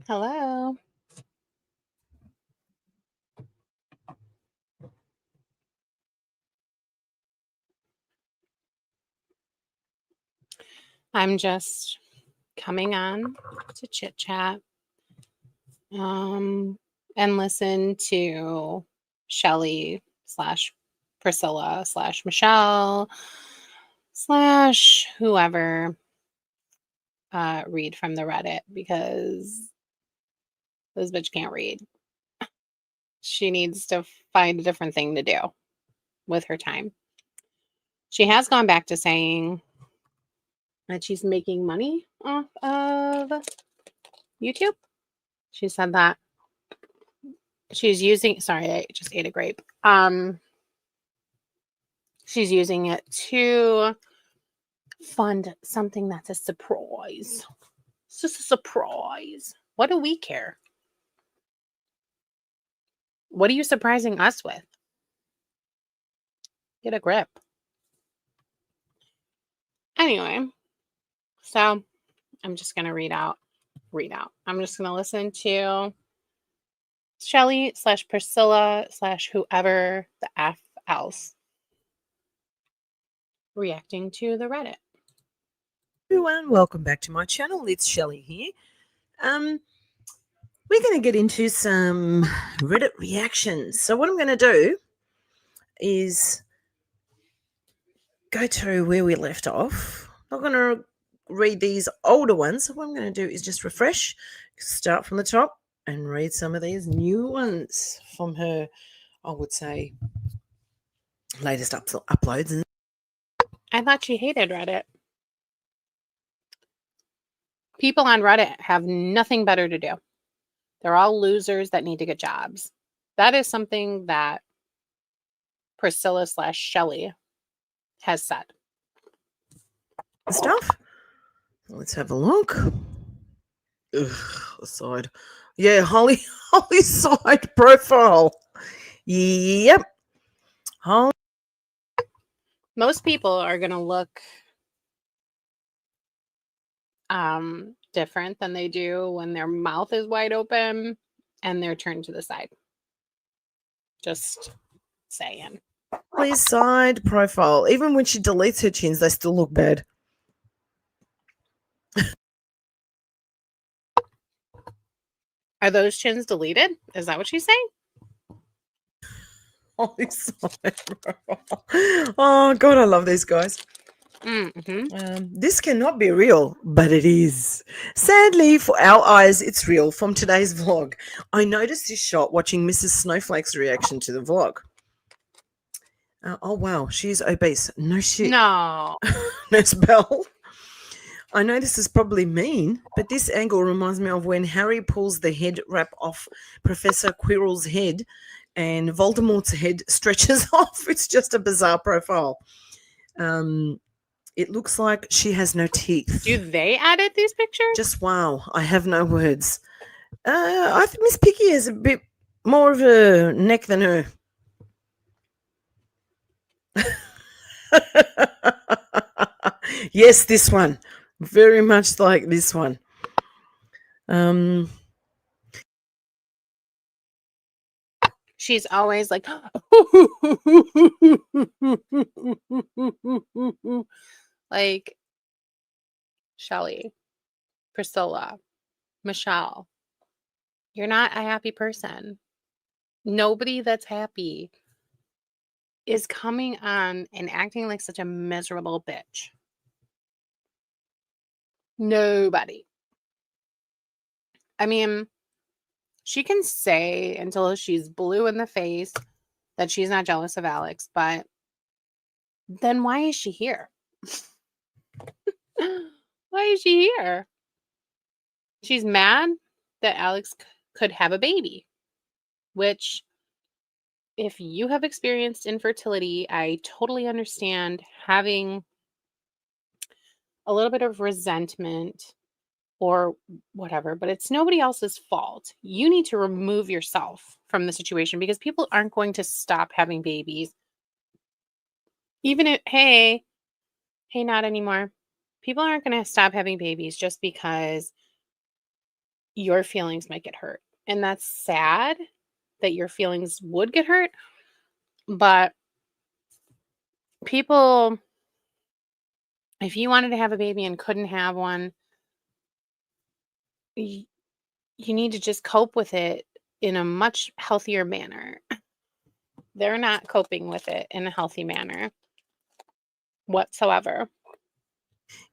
Hello. I'm just coming on to chit chat um, and listen to Shelly slash Priscilla slash Michelle slash whoever read from the Reddit because this bitch can't read. She needs to find a different thing to do with her time. She has gone back to saying that she's making money off of YouTube. She said that she's using, sorry, I just ate a grape. She's using it to fund something that's a surprise. It's just a surprise. What do we care? What are you surprising us with? Get a grip. Anyway, so I'm just going to read out. I'm just going to listen to Shelly slash Priscilla slash whoever the F else reacting to the Reddit. Everyone, welcome back to my channel. It's Shelley here. We're going to get into some Reddit reactions. So what I'm going to do is go to where we left off. I'm not going to read these older ones. So what I'm going to do is just refresh, start from the top, and read some of these new ones from her, I would say, latest uploads. I thought she hated Reddit. People on Reddit have nothing better to do. They're all losers that need to get jobs. That is something that Priscilla slash Shelly has said. Stuff. Let's have a look. Ugh, side. Yeah, Holly side profile. Yep. Holly. Most people are going to look different than they do when their mouth is wide open and they're turned to the side. Just saying. Holly's side profile. Even when she deletes her chins, they still look bad. Are those chins deleted? Is that what she's saying? Holly's side profile. Oh, God, I love these guys. This cannot be real, but it is. Sadly, for our eyes, it's real from today's vlog. I noticed this shot watching Mrs. Snowflake's reaction to the vlog. Oh, wow, she's obese. No shit. No. No spell. I know this is probably mean, but this angle reminds me of when Harry pulls the head wrap off Professor Quirrell's head and Voldemort's head stretches off. It's just a bizarre profile. It looks like she has no teeth. Do they edit these pictures? Just wow. I have no words. I think Miss Picky has a bit more of a neck than her. Yes, this one. Very much like this one. She's always like, like Shelly, Priscilla, Michelle. You're not a happy person. Nobody that's happy is coming on and acting like such a miserable bitch. Nobody. I mean, she can say until she's blue in the face that she's not jealous of Alex, but then why is she here? Why is she here? She's mad that Alex could have a baby, which, if you have experienced infertility, I totally understand having a little bit of resentment or whatever, but it's nobody else's fault. You need to remove yourself from the situation because people aren't going to stop having babies. Even if, hey, not anymore. People aren't going to stop having babies just because your feelings might get hurt. And that's sad that your feelings would get hurt, but people, if you wanted to have a baby and couldn't have one, you need to just cope with it in a much healthier manner. They're not coping with it in a healthy manner whatsoever.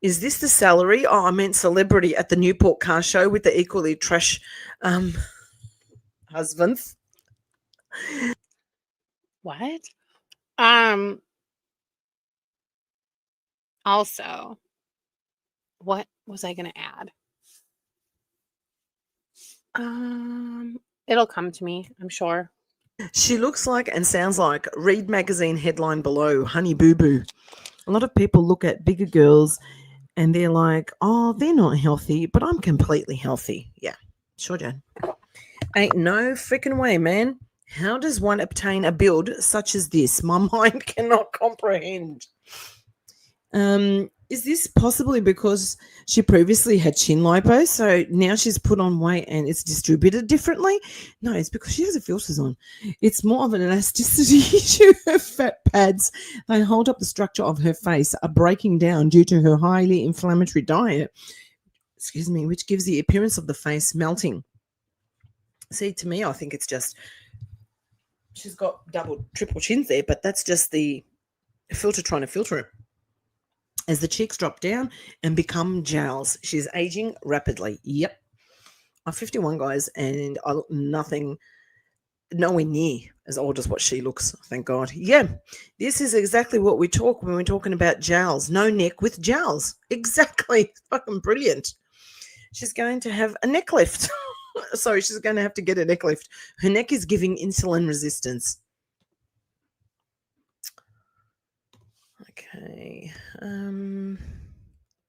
Is this the salary? Oh, I meant celebrity at the Newport car show with the equally trash husbands. What? Also, what was I going to add? It'll come to me, I'm sure. She looks like and sounds like Read magazine headline below, Honey Boo Boo. A lot of people look at bigger girls and they're like, oh, they're not healthy, but I'm completely healthy. Yeah, sure, Jan. Ain't no freaking way, man. How does one obtain a build such as this? My mind cannot comprehend. Is this possibly because she previously had chin lipo, so now she's put on weight and it's distributed differently? No, it's because she has the filters on. It's more of an elasticity issue. Her fat pads, they hold up the structure of her face, are breaking down due to her highly inflammatory diet, which gives the appearance of the face melting. See, to me, I think it's just she's got double, triple chins there, but that's just the filter trying to filter it. As the cheeks drop down and become jowls, she's aging rapidly. Yep. I'm 51, guys, and I look nowhere near as old as what she looks, thank God. Yeah, this is exactly what we talk when we're talking about jowls. No neck with jowls. Exactly. Fucking brilliant. She's going to have a neck lift. Sorry, she's going to have to get a neck lift. Her neck is giving insulin resistance. Okay.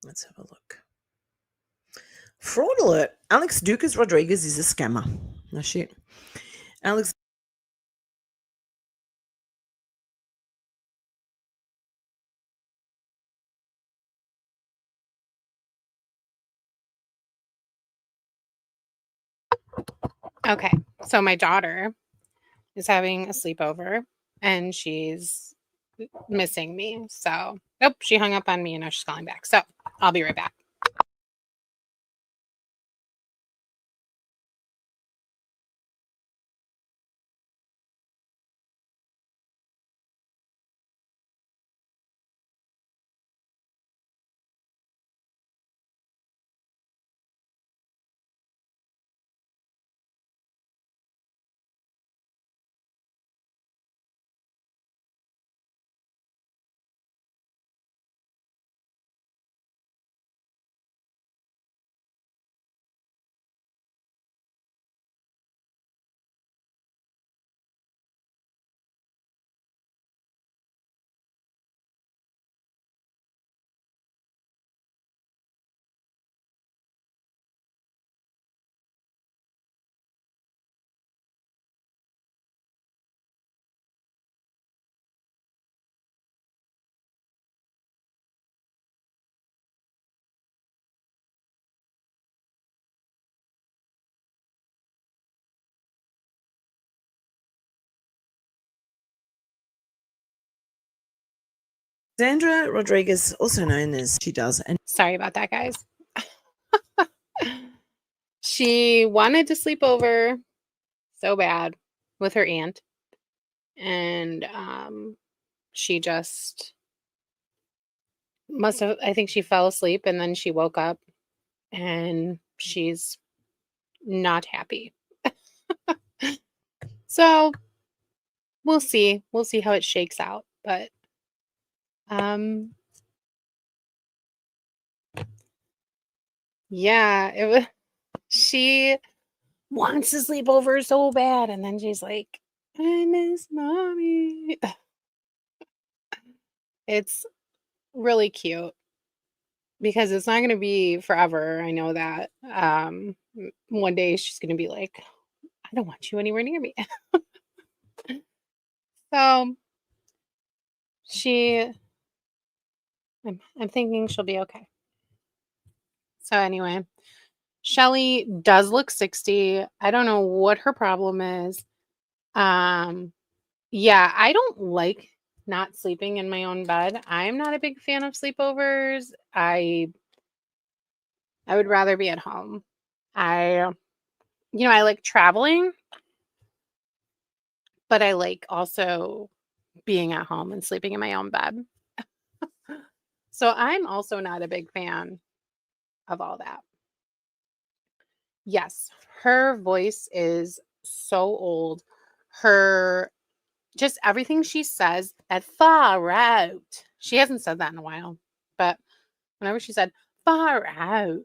Let's have a look. Fraud alert. Alex Ducas Rodriguez is a scammer. No shit. Alex. Okay, so my daughter is having a sleepover and she's missing me. So, she hung up on me and now she's calling back. So, I'll be right back. Sandra Rodriguez, also known as she does. And Sorry about that, guys. She wanted to sleep over so bad with her aunt. And she just must have, I think she fell asleep and then she woke up and she's not happy. So we'll see. We'll see how it shakes out. But yeah, it was she wants to sleep over so bad, and then she's like, I miss mommy. It's really cute because it's not going to be forever. I know that. One day she's going to be like, I don't want you anywhere near me. So she, I'm thinking she'll be okay. So anyway, Shelly does look 60. I don't know what her problem is. Yeah, I don't like not sleeping in my own bed. I'm not a big fan of sleepovers. I would rather be at home. I like traveling, but I like also being at home and sleeping in my own bed. So I'm also not a big fan of all that. Yes, her voice is so old. Her just everything she says at far out. She hasn't said that in a while, but whenever she said far out,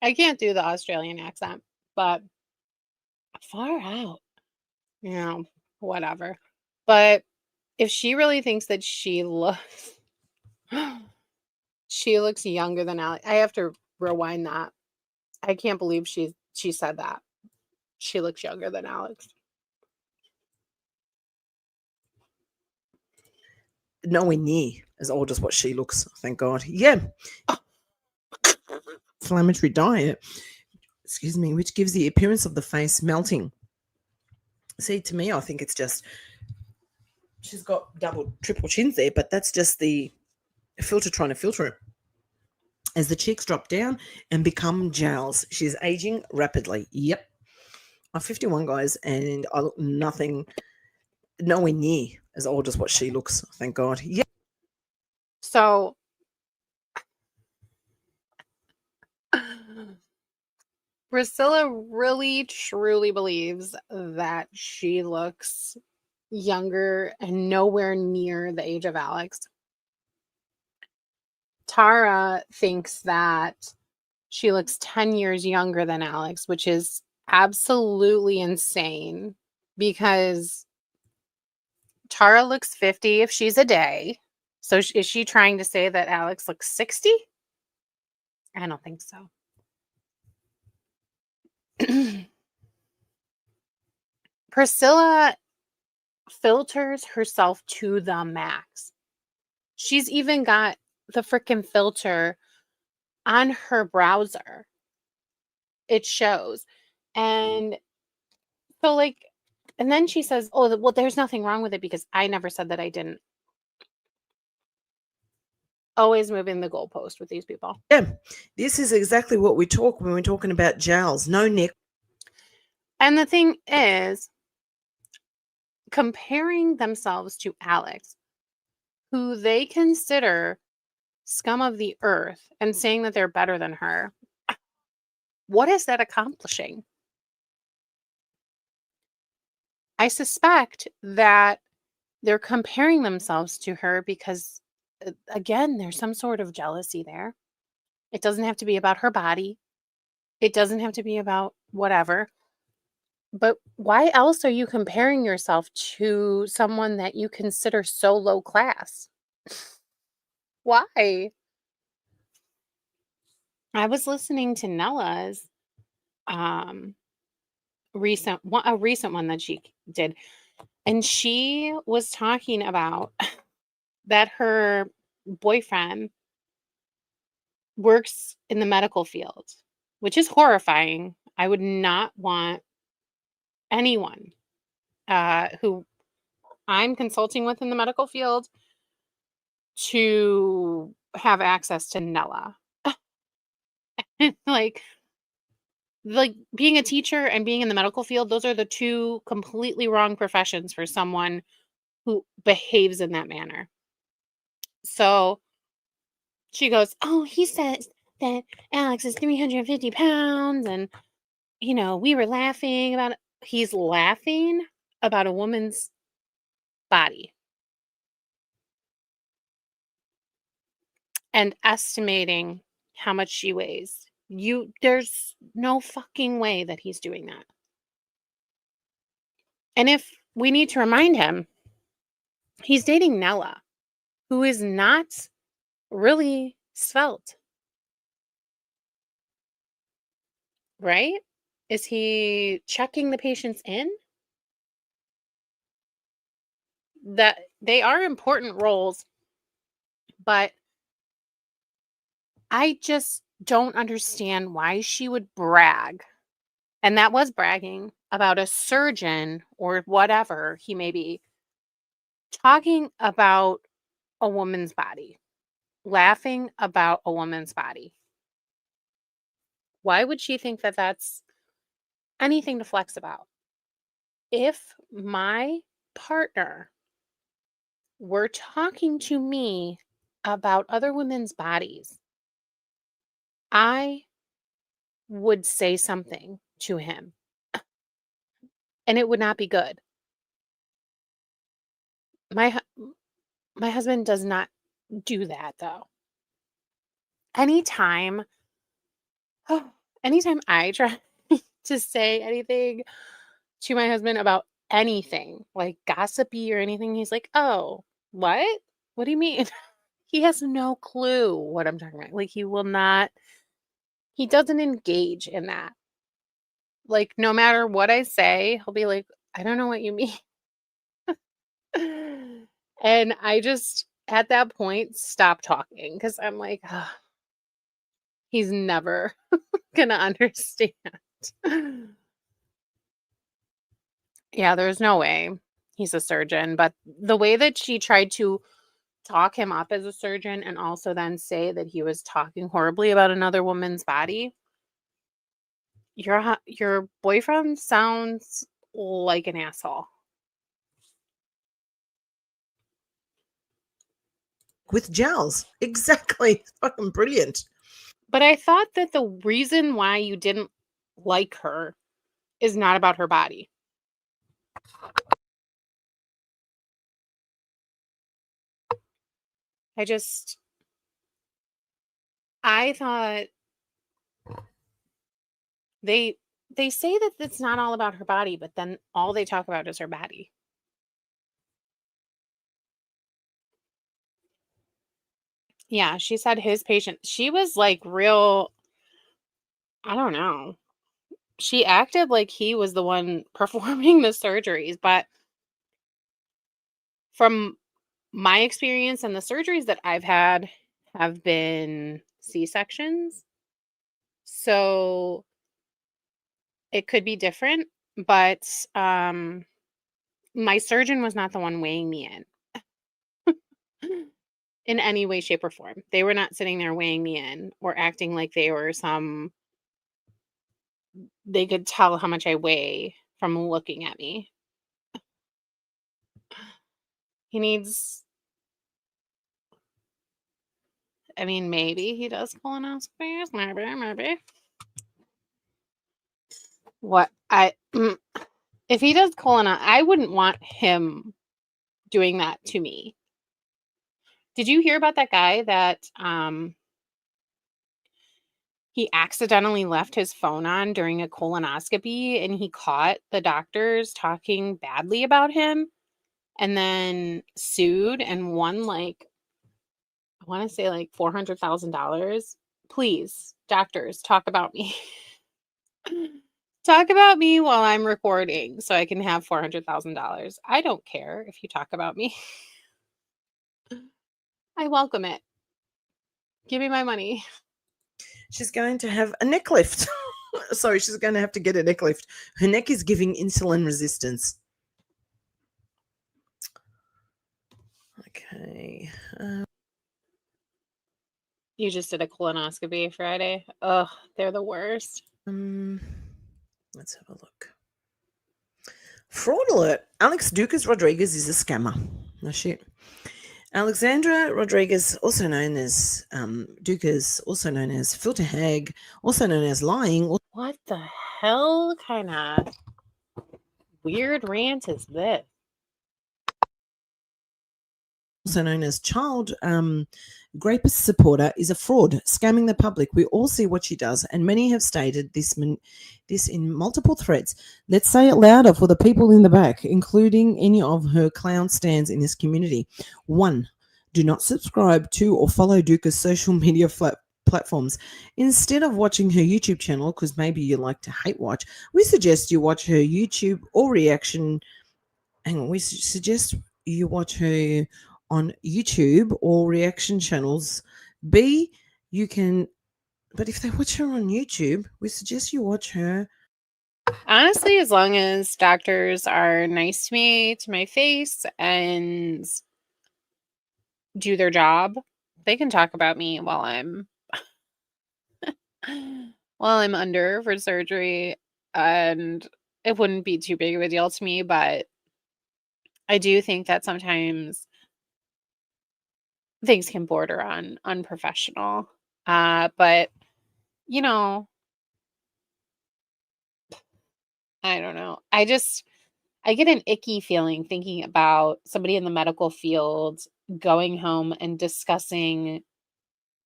I can't do the Australian accent, but far out, you know, whatever. But if she really thinks that she looks younger than Alex, I have to rewind that. I can't believe she said that. She looks younger than Alex. Nowhere near as old as what she looks, thank God. Yeah. Inflammatory diet, excuse me, which gives the appearance of the face melting. See, to me, I think it's just she's got double, triple chins there, but that's just the filter trying to filter it. As the cheeks drop down and become jowls, she's aging rapidly. Yep. I'm 51, guys, and I look nowhere near as old as what she looks, thank God. Yeah. So Priscilla really truly believes that she looks younger and nowhere near the age of Alex. Tara thinks that she looks 10 years younger than Alex, which is absolutely insane because Tara looks 50 if she's a day. So is she trying to say that Alex looks 60? I don't think so. Priscilla filters herself to the max. She's even got the freaking filter on her browser. It shows. And so, like, and then she says, oh, well, there's nothing wrong with it because I never said that I didn't. Always moving the goalpost with these people. Yeah, this is exactly what we talk when we're talking about jowls. No neck. And the thing is, comparing themselves to Alex, who they consider scum of the earth, and saying that they're better than her, what is that accomplishing? I suspect that they're comparing themselves to her because, again, there's some sort of jealousy there. It doesn't have to be about her body. It doesn't have to be about whatever. But why else are you comparing yourself to someone that you consider so low class? Why? I was listening to Nella's um a recent one that she did, and she was talking about that her boyfriend works in the medical field, which is horrifying. I would not want anyone who I'm consulting with in the medical field to have access to Nella. like like being a teacher and being in the medical field, those are the two completely wrong professions for someone who behaves in that manner. So she goes, oh, he says that Alex is 350 pounds and we were laughing about it. He's laughing about a woman's body and estimating how much she weighs. There's no fucking way that he's doing that. And if we need to remind him, he's dating Nella, who is not really svelte, right? Is he checking the patients in? That they are important roles, but I just don't understand why she would brag, and that was bragging, about a surgeon or whatever he may be, talking about a woman's body, laughing about a woman's body. Why would she think that that's anything to flex about? If my partner were talking to me about other women's bodies, I would say something to him, and it would not be good. My my husband does not do that though. Anytime anytime I try to say anything to my husband about anything, like gossipy or anything, he's like, "Oh, what? What do you mean?" He has no clue what I'm talking about. Like, he doesn't engage in that. Like, no matter what I say, he'll be like, "I don't know what you mean." And I just, at that point, stop talking because I'm like, "Ugh, he's never gonna understand." Yeah, there's no way he's a surgeon. But the way that she tried to talk him up as a surgeon and also then say that he was talking horribly about another woman's body, your boyfriend sounds like an asshole. With gels. Exactly. It's fucking brilliant. But I thought that the reason why you didn't like her is not about her body. I just I thought they they say that it's not all about her body, but then all they talk about is her body. Yeah, she said his patient. She was like real, I don't know. She acted like he was the one performing the surgeries, but from my experience and the surgeries that I've had have been C-sections. So it could be different, but my surgeon was not the one weighing me in any way, shape, or form. They were not sitting there weighing me in or acting like they could tell how much I weigh from looking at me. He needs, I mean, maybe he does colonoscopies. Maybe. What if he does I wouldn't want him doing that to me. Did you hear about that guy that he accidentally left his phone on during a colonoscopy and he caught the doctors talking badly about him and then sued and won like, I want to say like $400,000. Please, doctors, talk about me. Talk about me while I'm recording so I can have $400,000. I don't care if you talk about me. I welcome it. Give me my money. She's going to have a neck lift. Sorry, she's going to have to get a neck lift. Her neck is giving insulin resistance. Okay. You just did a colonoscopy Friday. Ugh, they're the worst. Let's have a look. Fraud alert. Alex Ducas Rodriguez is a scammer. No shit. Alexandra Rodriguez, also known as Ducas, also known as Filter Hag, also known as Lying. What the hell kind of weird rant is this? Also known as child rapist supporter, is a fraud, scamming the public. We all see what she does, and many have stated this in multiple threads. Let's say it louder for the people in the back, including any of her clown stands in this community. 1. Do not subscribe to or follow Duca's social media platforms. Instead of watching her YouTube channel, because maybe you like to hate watch, we suggest you watch her YouTube or reaction. Hang on, we suggest you watch her on YouTube or reaction channels. B, You can, but if they watch her on YouTube, we suggest you watch her. Honestly, as long as doctors are nice to me, to my face, and do their job, they can talk about me while I'm under for surgery, and it wouldn't be too big of a deal to me, but I do think that sometimes things can border on unprofessional. But you know, I don't know. I get an icky feeling thinking about somebody in the medical field going home and discussing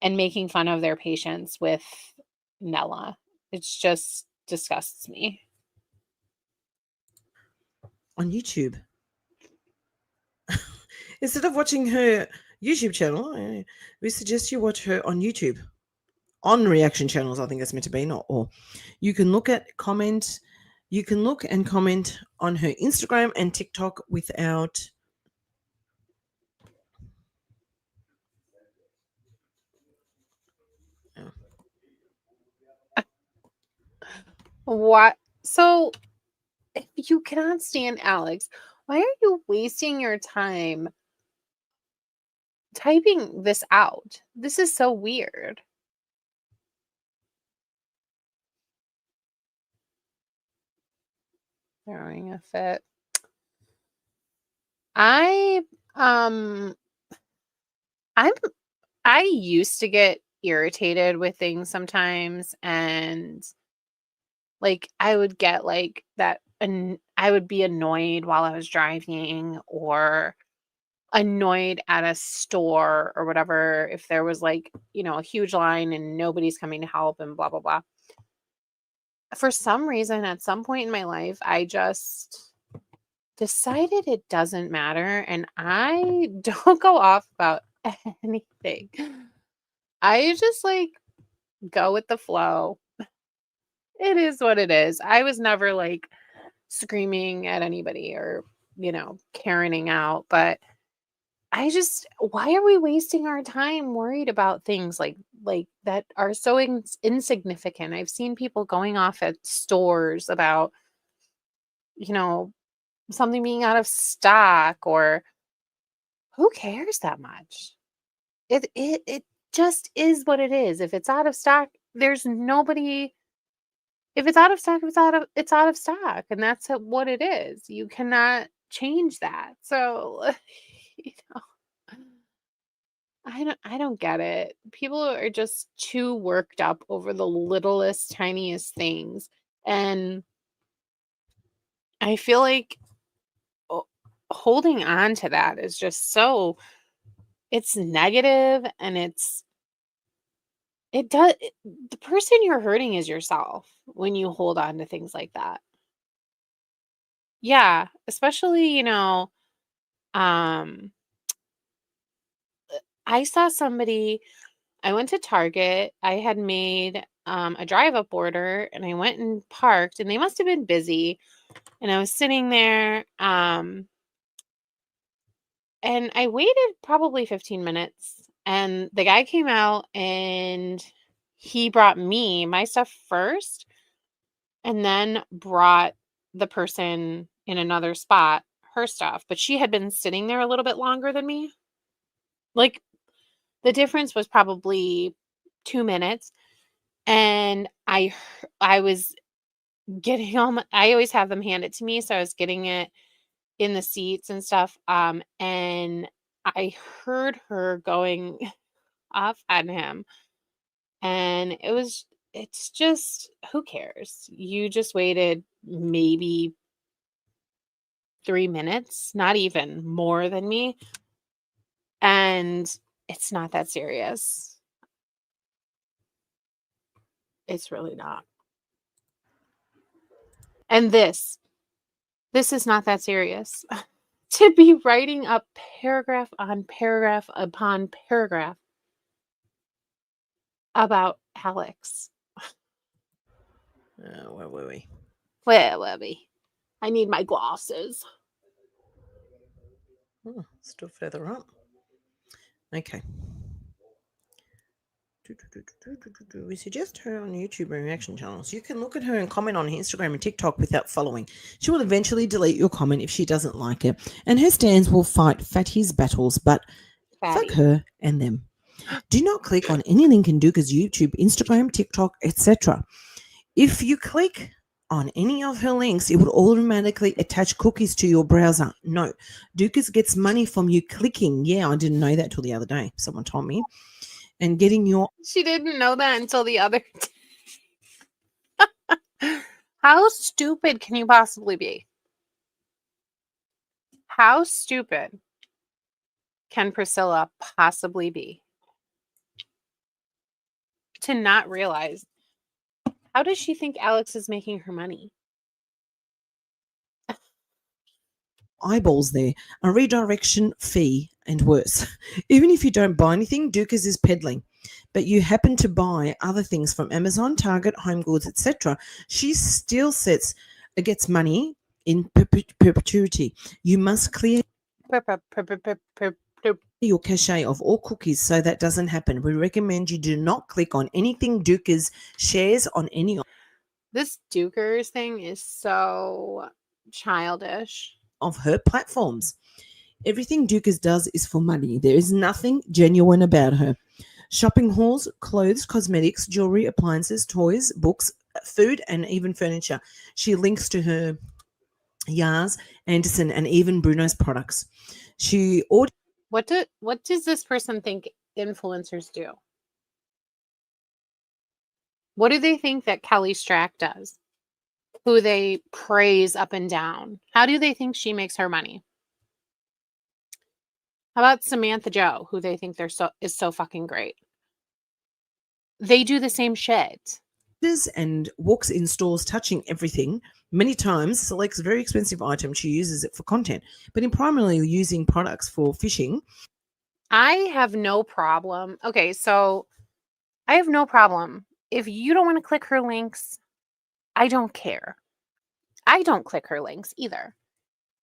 and making fun of their patients with Nella. It just disgusts me. On YouTube. Instead of watching her YouTube channel, we suggest you watch her on YouTube. On reaction channels, I think that's meant to be, not all. You can look and comment on her Instagram and TikTok without. What? So, if you cannot stand Alex, why are you wasting your time typing this out? This is so weird. Throwing a fit. I um I'm I used to get irritated with things sometimes, and like I would get like that and I would be annoyed while I was driving, or annoyed at a store or whatever if there was like, a huge line and nobody's coming to help and blah blah blah. For some reason at some point in my life, I just decided it doesn't matter, and I don't go off about anything. I just like go with the flow. It is what it is. I was never like screaming at anybody or, Karening out, but why are we wasting our time worried about things like that are so insignificant? I've seen people going off at stores about, you know, something being out of stock, or who cares that much? It just is what it is. If it's out of stock, there's nobody. If it's out of stock, it's out of stock, and that's what it is. You cannot change that. So, you know, I don't get it. People are just too worked up over the littlest, tiniest things, and I feel like o- holding on to that is just so it's negative, and the person you're hurting is yourself when you hold on to things like that. Yeah, especially, um I saw somebody. I went to Target. I had made a drive up order, and I went and parked, and they must have been busy. And I was sitting there, and I waited probably 15 minutes. And the guy came out, and he brought me my stuff first, and then brought the person in another spot her stuff. But she had been sitting there a little bit longer than me. Like, the difference was probably 2 minutes. And I was getting all my I always have them hand it to me, so I was getting it in the seats and stuff, and I heard her going off at him, and it's just, who cares? You just waited maybe 3 minutes, not even more than me, and it's not that serious. It's really not. And this is not that serious. To be writing up paragraph on paragraph upon paragraph about Alex. Where were we? Where were we? I need my glasses. Oh, still further up. Okay. We suggest her on YouTube and reaction channels. You can look at her and comment on her Instagram and TikTok without following. She will eventually delete your comment if she doesn't like it, and her stands will fight Fatty's battles, but fuck Fatty. her and them. Do not click on any link in Duka's YouTube, Instagram, TikTok, etc. If you click on any of her links, it would automatically attach cookies to your browser. No, Dukas gets money from you clicking. Yeah, I didn't know that till the other day. Someone told me. And getting your She didn't know that until the other day. How stupid can you possibly be? How stupid can Priscilla possibly be to not realize? How does she think Alex is making her money? eyeballs there, a redirection fee, and worse. Even if you don't buy anything, Dukas is peddling, but you happen to buy other things from Amazon, Target, Home Goods, etc., she still gets money in perpetuity. You must clear your cache of all cookies so that doesn't happen. We recommend you do not click on anything Dukas shares on any This Dukers thing is so childish. of her platforms. Everything Dukas does is for money. There is nothing genuine about her. Shopping hauls, clothes, cosmetics, jewelry, appliances, toys, books, food, and even furniture. She links to her Yars, Anderson, and even Bruno's products. She orders What does this person think influencers do? What do they think that Kelly Strack does? Who they praise up and down. How do they think she makes her money? How about Samantha Joe, who they think is so fucking great? They do the same shit. and walks in stores touching everything. Many times selects a very expensive item. She uses it for content, but in primarily using products for fishing. I have no problem. Okay, so I have no problem. If you don't want to click her links, I don't care. I don't click her links either.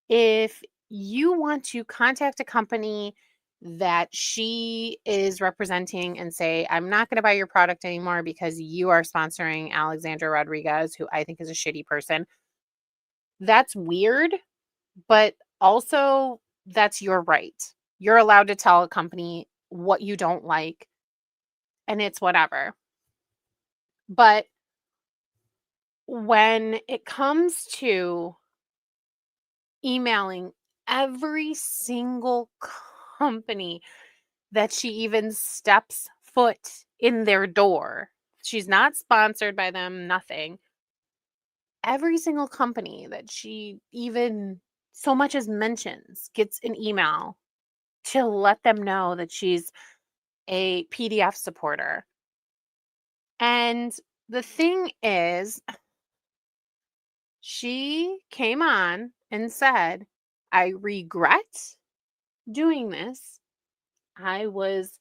If you want to contact a company that she is representing and say, I'm not going to buy your product anymore because you are sponsoring Alexandra Rodriguez, who I think is a shitty person, that's weird, but also that's your right. You're allowed to tell a company what you don't like, and it's whatever. But when it comes to emailing every single company that she even steps foot in their door, she's not sponsored by them, nothing. Every single company that she even so much as mentions gets an email to let them know that she's a PDF supporter. And the thing is, she came on and said, I regret doing this. I was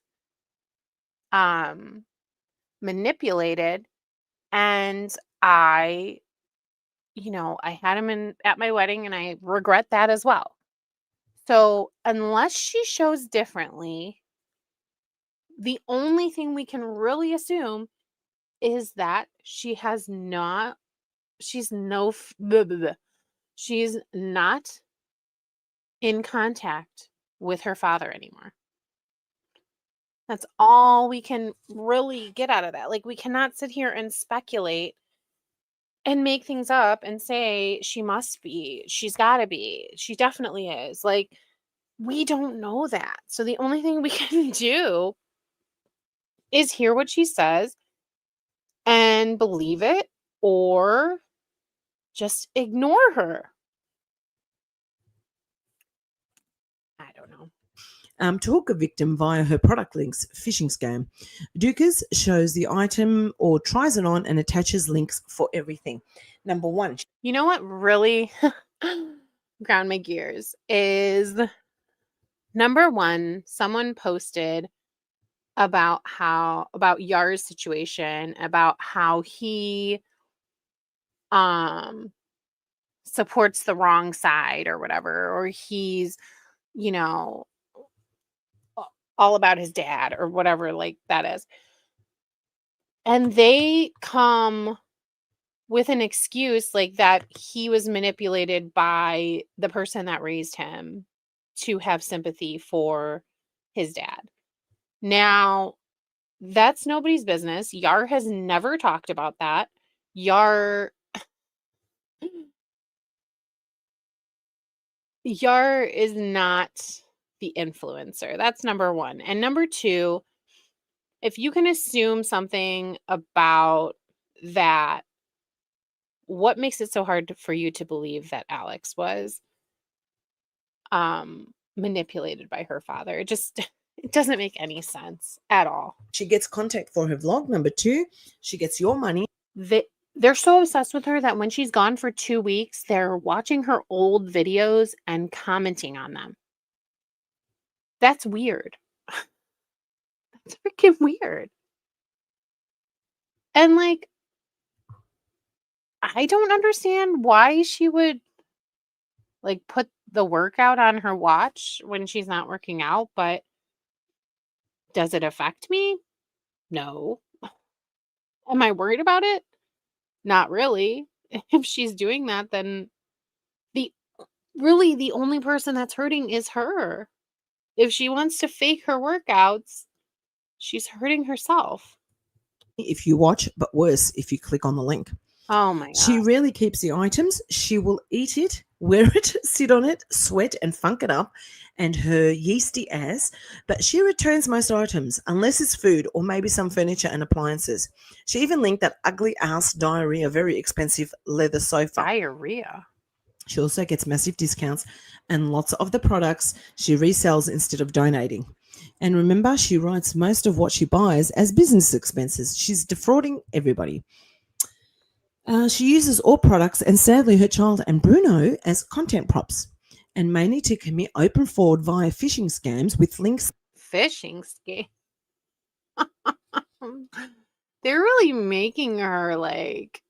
manipulated, and I I had him at my wedding, and I regret that as well. So, unless she shows differently, the only thing we can really assume is that she's no blah, blah, blah. She's not in contact with her father anymore. That's all we can really get out of that. Like, we cannot sit here and speculate and make things up and say she must be, she's got to be, she definitely is. Like, we don't know that. So the only thing we can do is hear what she says and believe it, or just ignore her. I don't know. To hook a victim via her product links phishing scam. Dukas shows the item or tries it on and attaches links for everything. Number one. You know what really ground my gears is number one, someone posted about Yar's situation, about how he supports the wrong side or whatever, or he's, you know, all about his dad or whatever like that is. And they come with an excuse like that he was manipulated by the person that raised him to have sympathy for his dad. Now, that's nobody's business. Yar has never talked about that. Yar is not the influencer. That's number 1. And number 2, if you can assume something about that, what makes it so hard for you to believe that Alex was manipulated by her father? It just it doesn't make any sense at all. She gets contact for her vlog. Number 2, she gets your money. They're so obsessed with her that when she's gone for 2 weeks, they're watching her old videos and commenting on them. That's weird. That's freaking weird. And like, I don't understand why she would like put the workout on her watch when she's not working out, but does it affect me? No. Am I worried about it? Not really. If she's doing that, then the only person that's hurting is her. If she wants to fake her workouts, she's hurting herself. If you watch, but worse, if you click on the link. Oh my God. She rarely keeps the items. She will eat it, wear it, sit on it, sweat and funk it up, and her yeasty ass, but she returns most items, unless it's food or maybe some furniture and appliances. She even linked that ugly ass diarrhea, very expensive leather sofa. Diarrhea? She also gets massive discounts and lots of the products she resells instead of donating. And remember, she writes most of what she buys as business expenses. She's defrauding everybody. She uses all products and sadly her child and Bruno as content props, and mainly to commit open fraud via phishing scams with links. Phishing scam? They're really making her like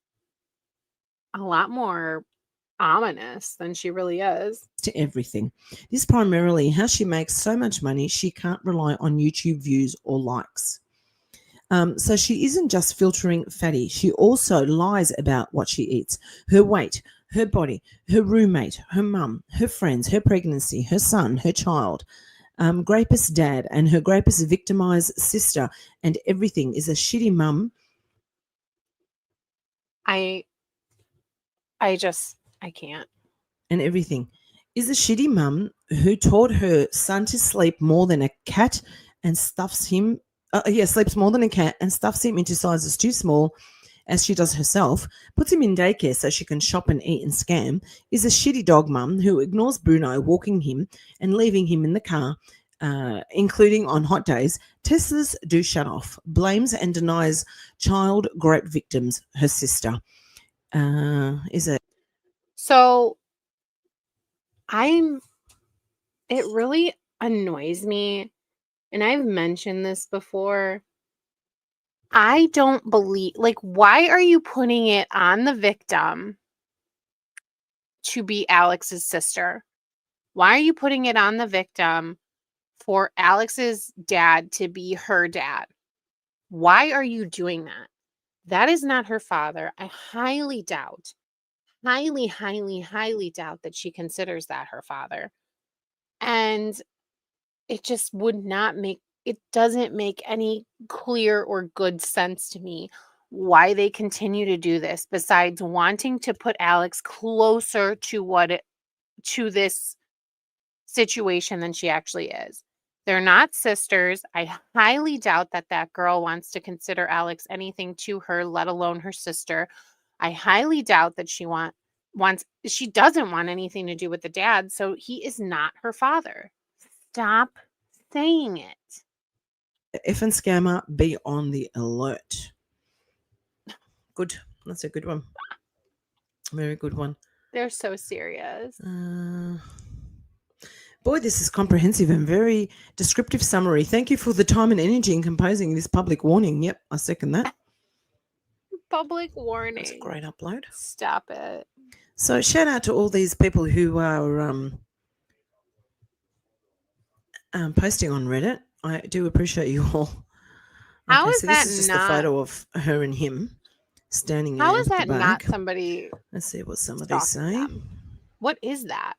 a lot more ominous than she really is. To everything. This is primarily how she makes so much money she can't rely on YouTube views or likes. So she isn't just filtering fatty. She also lies about what she eats, her weight, her body, her roommate, her mum, her friends, her pregnancy, her son, her child, Grapist dad, and her Grapist victimized sister, and everything is a shitty mum. I can't. And everything is a shitty mum who taught her son to sleep more than a cat and stuffs him. Sleeps more than a cat and stuffs him into sizes too small, as she does herself, puts him in daycare so she can shop and eat and scam, is a shitty dog mum who ignores Bruno walking him and leaving him in the car, including on hot days. Teslas do shut off, blames and denies child grape victims, her sister. So it really annoys me, and I've mentioned this before. I don't believe, like, why are you putting it on the victim to be Alex's sister? Why are you putting it on the victim for Alex's dad to be her dad? Why are you doing that? That is not her father. I highly doubt, highly, highly, highly doubt that she considers that her father. And it just it doesn't make any clear or good sense to me why they continue to do this, besides wanting to put Alex closer to this situation than she actually is. They're not sisters. I highly doubt that girl wants to consider Alex anything to her, let alone her sister. I highly doubt that she doesn't want anything to do with the dad, so he is not her father. Stop saying it. Effing scammer, be on the alert. Good. That's a good one. Very good one. They're so serious. Boy, this is comprehensive and very descriptive summary. Thank you for the time and energy in composing this public warning. Yep, I second that. Public warning. That's a great upload. Stop it. So shout out to all these people who are posting on Reddit. I do appreciate you all. How Okay, is so this that is just a not photo of her and him standing how there is with the that not bag. somebody Let's see what some of these stalking say. them? What is that?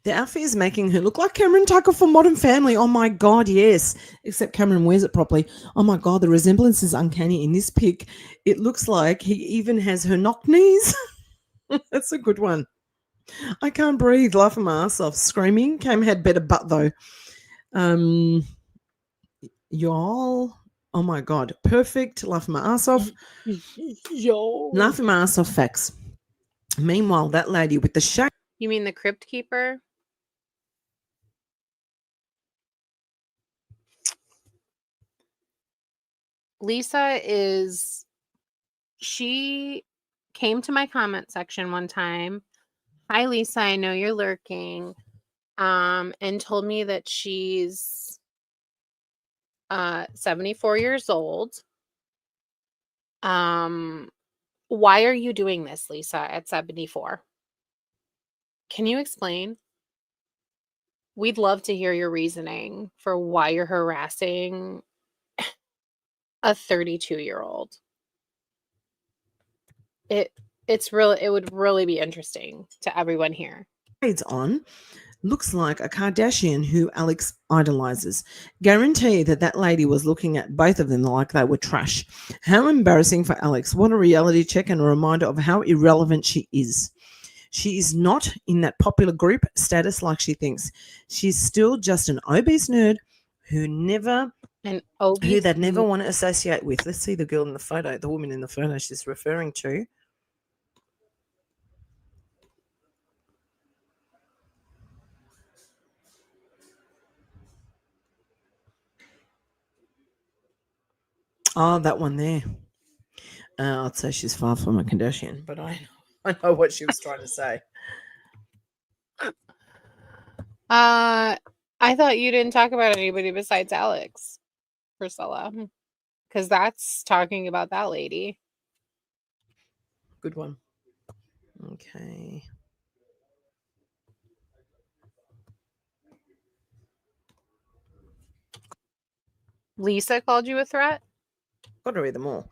The outfit is making her look like Cameron Tucker from Modern Family. Oh my God, yes. Except Cameron wears it properly. Oh my God, the resemblance is uncanny in this pic. It looks like he even has her knock knees. That's a good one. I can't breathe, laughing my ass off, screaming. Cam had better butt though. Um, y'all. Oh my God, perfect. Laughing my ass off. Yo. Laughing my ass off facts. Meanwhile, that lady with the shade. You mean the crypt keeper? Lisa is she came to my comment section one time. Hi Lisa, I know you're lurking. And told me that she's 74 years old. Why are you doing this, Lisa, at 74? Can you explain? We'd love to hear your reasoning for why you're harassing a 32-year-old. It would really be interesting to everyone here. Shades on looks like a Kardashian who Alex idolizes. Guarantee that lady was looking at both of them like they were trash. How embarrassing for Alex. What a reality check and a reminder of how irrelevant she is. She is not in that popular group status like she thinks. She's still just an obese nerd who An they'd obese never want to associate with. Let's see the girl in the photo, the woman in the photo she's referring to. Oh, that one there. I'd say she's far from a Kardashian, but I know what she was trying to say. I thought you didn't talk about anybody besides Alex, Priscilla, because that's talking about that lady. Good one. Okay. Lisa called you a threat? Got to read them all.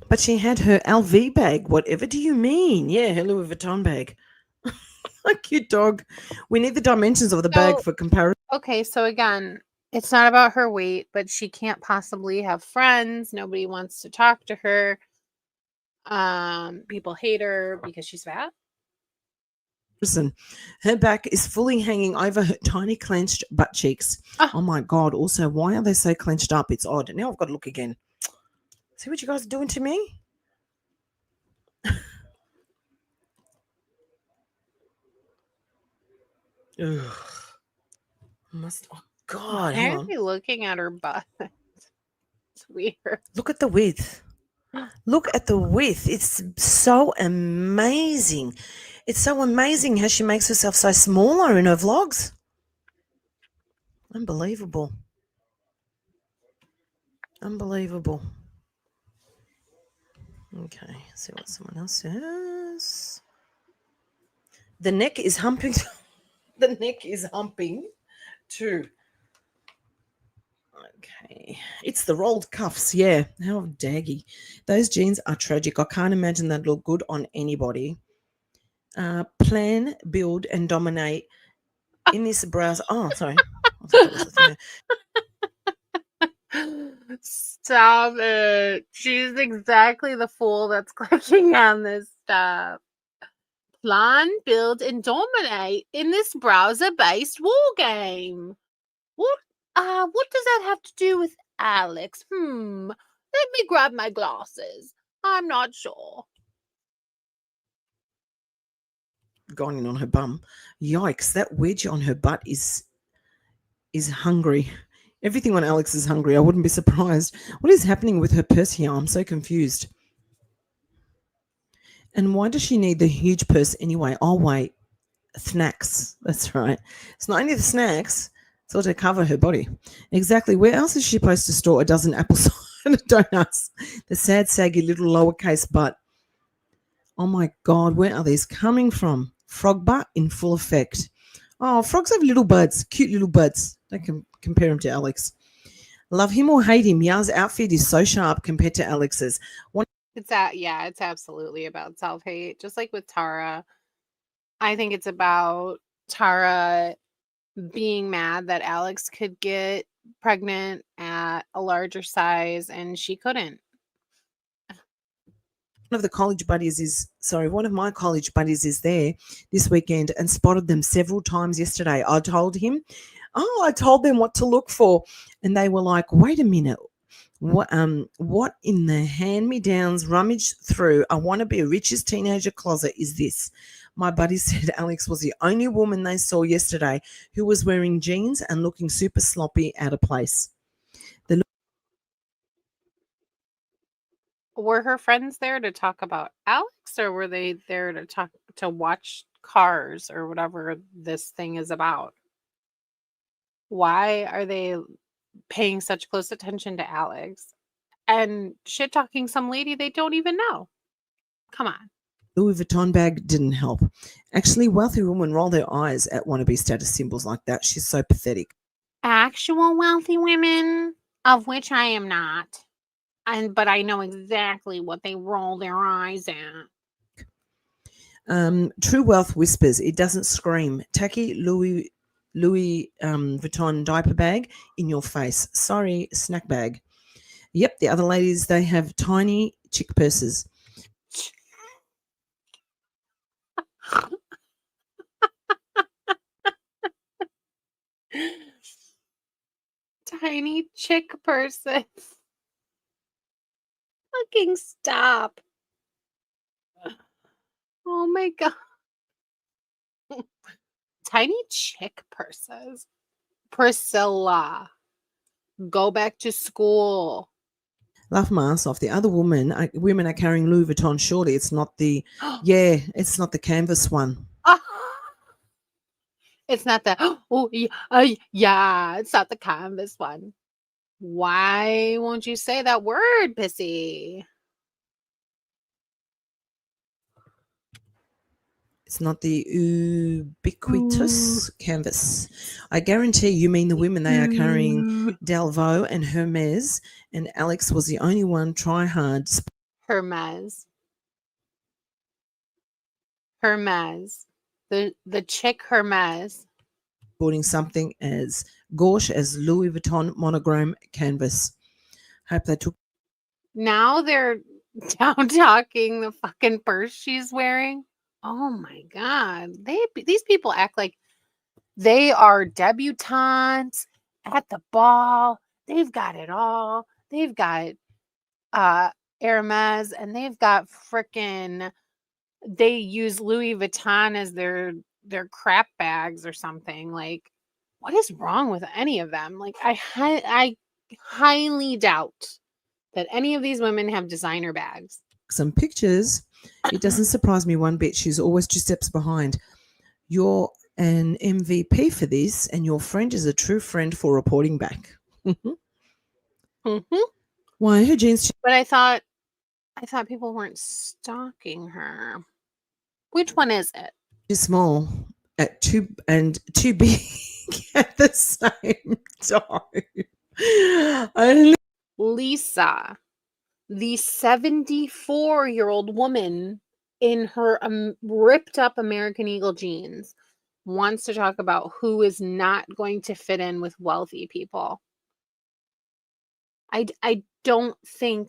But she had her LV bag. Whatever do you mean? Yeah, her Louis Vuitton bag. A cute dog. We need the dimensions of the bag for comparison. Okay, so again, it's not about her weight, but she can't possibly have friends. Nobody wants to talk to her. People hate her because she's fat. Her back is fully hanging over her tiny clenched butt cheeks. Oh my God. Also, why are they so clenched up? It's odd. Now I've got to look again. See what you guys are doing to me? Ugh. Oh God, Why hang are on. they looking at her butt? It's weird. Look at the width. Look at the width. It's so amazing. It's so amazing how she makes herself so smaller in her vlogs. Unbelievable. Unbelievable. Okay, see what someone else says. The neck is humping. The neck is humping too. Okay. It's the rolled cuffs. Yeah. How daggy. Those jeans are tragic. I can't imagine that look good on anybody. Plan, build, and dominate in this browser. Oh, sorry. I thought that was the thing there. Stop it. She's exactly the fool that's clicking on this stuff. Plan, build, and dominate in this browser-based war game. What does that have to do with Alex? Let me grab my glasses. I'm not sure. Going in on her bum. Yikes, that wedge on her butt is hungry. Everything on Alex is hungry. I wouldn't be surprised. What is happening with her purse here? I'm so confused. And why does she need the huge purse anyway? Oh, wait. Snacks. That's right. It's not only the snacks, it's all to cover her body. Exactly. Where else is she supposed to store a dozen apple cider donuts? The sad, saggy little lowercase butt. Oh my God, where are these coming from? Frog butt in full effect. Oh, frogs have little butts, cute little butts. Don't compare him to Alex. Love him or hate him, Ya's outfit is so sharp compared to Alex's. It's absolutely about self-hate. Just like with Tara. I think it's about Tara being mad that Alex could get pregnant at a larger size and she couldn't. One of my college buddies is there this weekend and spotted them several times yesterday. I told them what to look for, and they were like, "Wait a minute, what in the hand-me-downs rummage through I want to be a richest teenager closet is this?" My buddy said Alex was the only woman they saw yesterday who was wearing jeans and looking super sloppy out of place. Were her friends there to talk about Alex, or were they there to watch Cars or whatever this thing is about? Why are they paying such close attention to Alex and shit talking some lady they don't even know? Come on. Louis Vuitton bag didn't help. Actually, wealthy women roll their eyes at wannabe status symbols like that. She's so pathetic. Actual wealthy women, of which I am not, but I know exactly what they roll their eyes at. True wealth whispers. It doesn't scream. Tacky Louis Vuitton diaper bag in your face. Sorry, snack bag. Yep, the other ladies, they have tiny chick purses. Tiny chick purses. Fucking stop. Oh my god. Tiny chick purses. Priscilla. Go back to school. Laugh my ass off. The other women are carrying Louis Vuitton. Surely it's not the it's not the canvas one. It's not the it's not the canvas one. Why won't you say that word, Pissy? It's not the ubiquitous canvas. I guarantee you mean the women they are carrying Delvaux and Hermes, and Alex was the only one try hard. Hermes. The chick Hermes. Sporting something as gauche as Louis Vuitton monogram canvas. Hope they took. Now they're down talking the fucking purse she's wearing. Oh my god. These people act like they are debutantes at the ball. They've got it all. They've got Hermes, and they've got frickin' they use Louis Vuitton as their crap bags or something. Like, what is wrong with any of them? Like, I highly doubt that any of these women have designer bags. Some pictures. It doesn't surprise me one bit. She's always 2 steps behind. You're an MVP for this, and your friend is a true friend for reporting back. Why her jeans? But I thought people weren't stalking her. Which one is it? Too small at too big at the same time. Lisa, the 74-year-old woman in her ripped up American Eagle jeans, wants to talk about who is not going to fit in with wealthy people. I don't think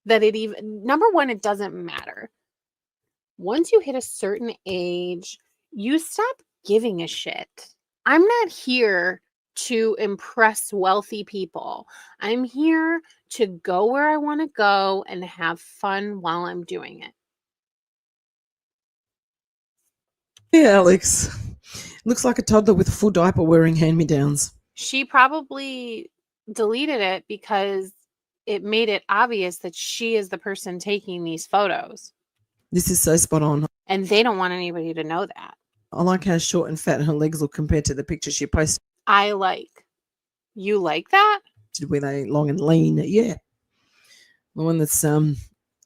that it even, number one, it doesn't matter. Once you hit a certain age, you stop giving a shit. I'm not here to impress wealthy people. I'm here to go where I want to go and have fun while I'm doing it. Yeah, Alex. Looks like a toddler with a full diaper wearing hand-me-downs. She probably deleted it because it made it obvious that she is the person taking these photos. This is so spot on. And they don't want anybody to know that. I like how short and fat her legs look compared to the picture she posted. You like that? Where they long and lean. Yeah. The one that's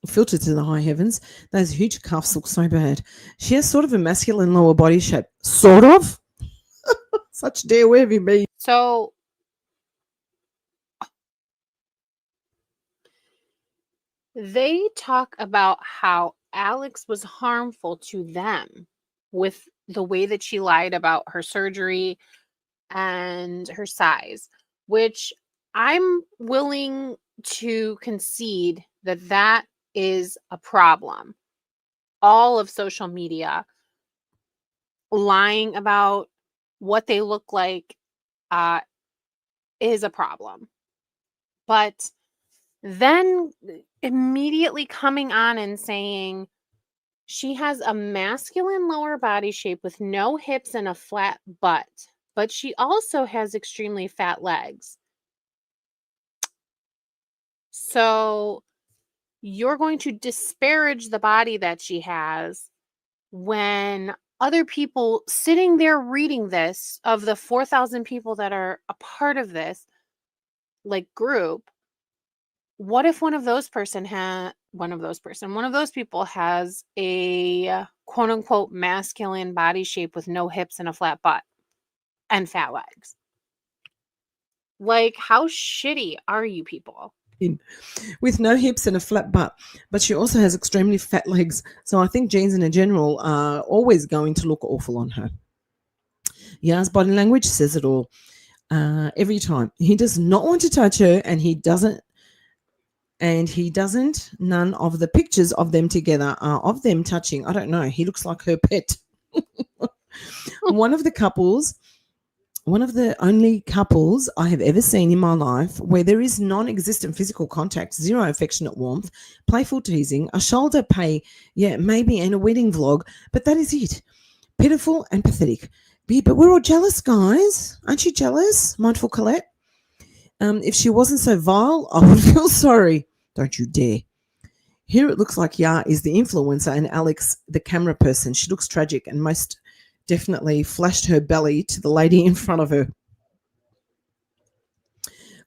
filtered to the high heavens. Those huge cuffs look so bad. She has sort of a masculine lower body shape. Sort of? Such dare, where have you been? So they talk about how Alex was harmful to them with the way that she lied about her surgery and her size, which I'm willing to concede that that is a problem. All of social media lying about what they look like uh, is a problem. But then immediately coming on and saying she has a masculine lower body shape with no hips and a flat butt, but she also has extremely fat legs. So you're going to disparage the body that she has when other people sitting there reading this, of the 4,000 people that are a part of this like group, what if one of those people has a quote unquote masculine body shape with no hips and a flat butt and fat legs? Like, how shitty are you people? With no hips and a flat butt, but she also has extremely fat legs. So I think jeans in general are always going to look awful on her. Ya's body language says it all. Every time he does not want to touch her, and he doesn't. None of the pictures of them together are of them touching. I don't know. He looks like her pet. One of the couples One of the only couples I have ever seen in my life where there is non existent physical contact, zero affectionate warmth, playful teasing, a shoulder pay, yeah, maybe, and a wedding vlog, but that is it. Pitiful and pathetic. But we're all jealous, guys. Aren't you jealous, mindful Colette? If she wasn't so vile, I would feel sorry. Don't you dare. Here it looks like Ya is the influencer and Alex the camera person. She looks tragic and most definitely flashed her belly to the lady in front of her.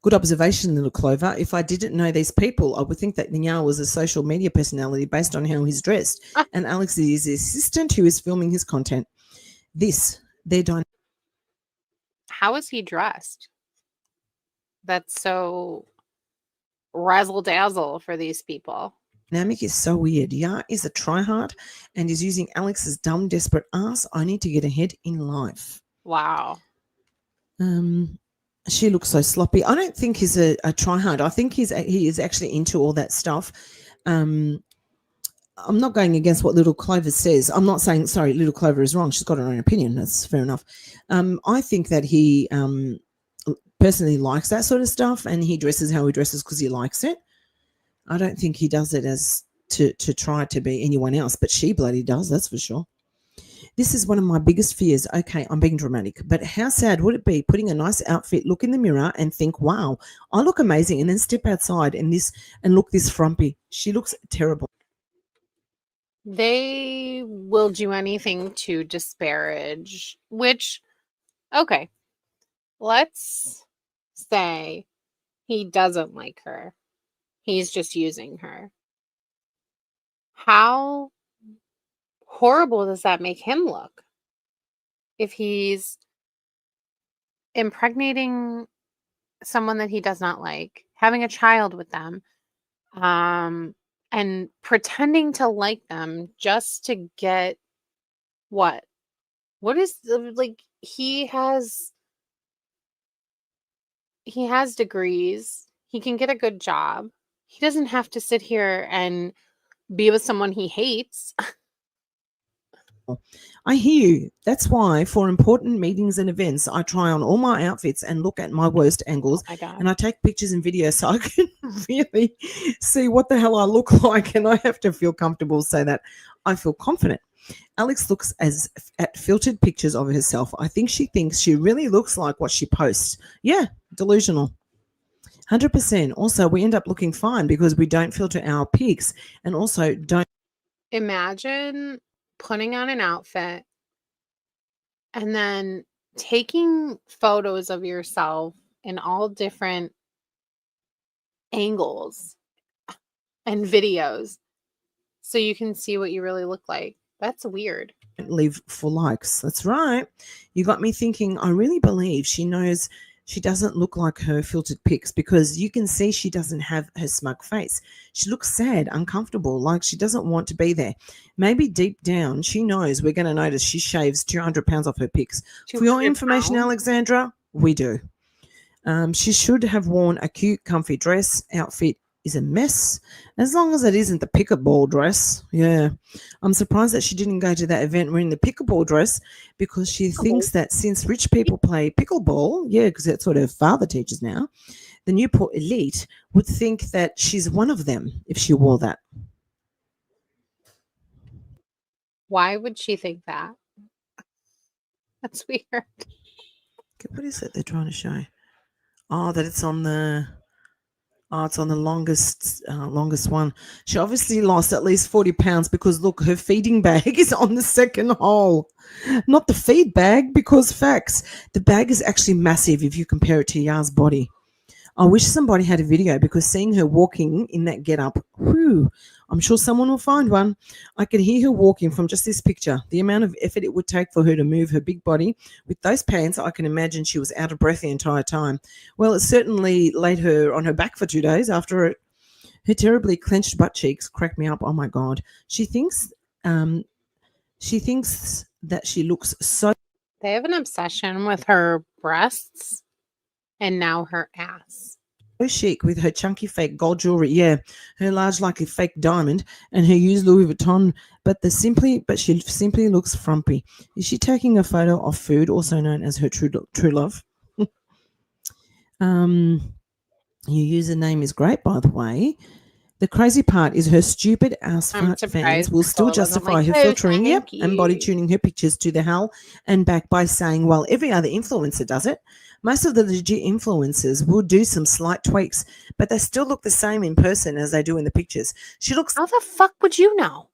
Good observation, little Clover. If I didn't know these people, I would think that Ya was a social media personality based on how he's dressed, and Alex is the assistant who is filming his content. Their How is he dressed? That's so razzle dazzle for these people. dynamic is so weird. Ya is a tryhard and is using Alex's dumb, desperate ass only to get ahead in life. Wow. She looks so sloppy. I don't think he's a tryhard. I think he is actually into all that stuff. I'm not going against what Little Clover says. I'm not saying, sorry, Little Clover is wrong. She's got her own opinion. That's fair enough. I think that he personally likes that sort of stuff, and he dresses how he dresses because he likes it. I don't think he does it as to try to be anyone else, but she bloody does, that's for sure. This is one of my biggest fears. Okay, I'm being dramatic, but how sad would it be putting a nice outfit, look in the mirror and think, wow, I look amazing, and then step outside and look this frumpy. She looks terrible. They will do anything to disparage, which, okay, let's say he doesn't like her. He's just using her. How horrible does that make him look? If he's impregnating someone that he does not like, having a child with them, and pretending to like them just to get what? What is like he has degrees. He can get a good job. He doesn't have to sit here and be with someone he hates. I hear you. That's why for important meetings and events, I try on all my outfits and look at my worst angles. Oh my God. And I take pictures and videos so I can really see what the hell I look like. And I have to feel comfortable so that I feel confident. Alex looks at filtered pictures of herself. I think she thinks she really looks like what she posts. Yeah, delusional. 100%. Also, we end up looking fine because we don't filter our pics and also don't. Imagine putting on an outfit and then taking photos of yourself in all different angles and videos so you can see what you really look like. That's weird. Live for likes. That's right. You got me thinking, I really believe she knows she doesn't look like her filtered pics because you can see she doesn't have her smug face. She looks sad, uncomfortable, like she doesn't want to be there. Maybe deep down, she knows we're going to notice she shaves 200 pounds off her pics. For your 200 information, pounds? Alexandra, we do. She should have worn a cute, comfy dress. Outfit is a mess, as long as it isn't the pickleball dress. Yeah. I'm surprised that she didn't go to that event wearing the pickleball dress because she thinks that since rich people play pickleball, yeah, because that's what her father teaches now, the Newport elite would think that she's one of them if she wore that. Why would she think that? That's weird. Okay, what is it they're trying to show? Oh, that it's on the it's on the longest one. She obviously lost at least 40 pounds because look, her feeding bag is on the second hole. Not the feed bag, because facts. The bag is actually massive if you compare it to Ya's body. I wish somebody had a video because seeing her walking in that get up, whew, I'm sure someone will find one. I could hear her walking from just this picture. The amount of effort it would take for her to move her big body with those pants, I can imagine she was out of breath the entire time. Well, it certainly laid her on her back for 2 days after it. Her terribly clenched butt cheeks crack me up. Oh my God. Um, she thinks that she looks so They have an obsession with her breasts and now her ass. chic with her chunky fake gold jewelry, yeah, her large likely fake diamond, and her used Louis Vuitton. But she simply looks frumpy. Is she taking a photo of food, also known as her true love? Your username is great, by the way. The crazy part is her stupid ass I'm fart fans surprised will still Priscilla wasn't justify like, her "Oh, filtering, yep, thank and body you." tuning her pictures to the hell and back by saying, well, every other influencer does it. Most of the legit influencers will do some slight tweaks, but they still look the same in person as they do in the pictures. She looks How the fuck would you know?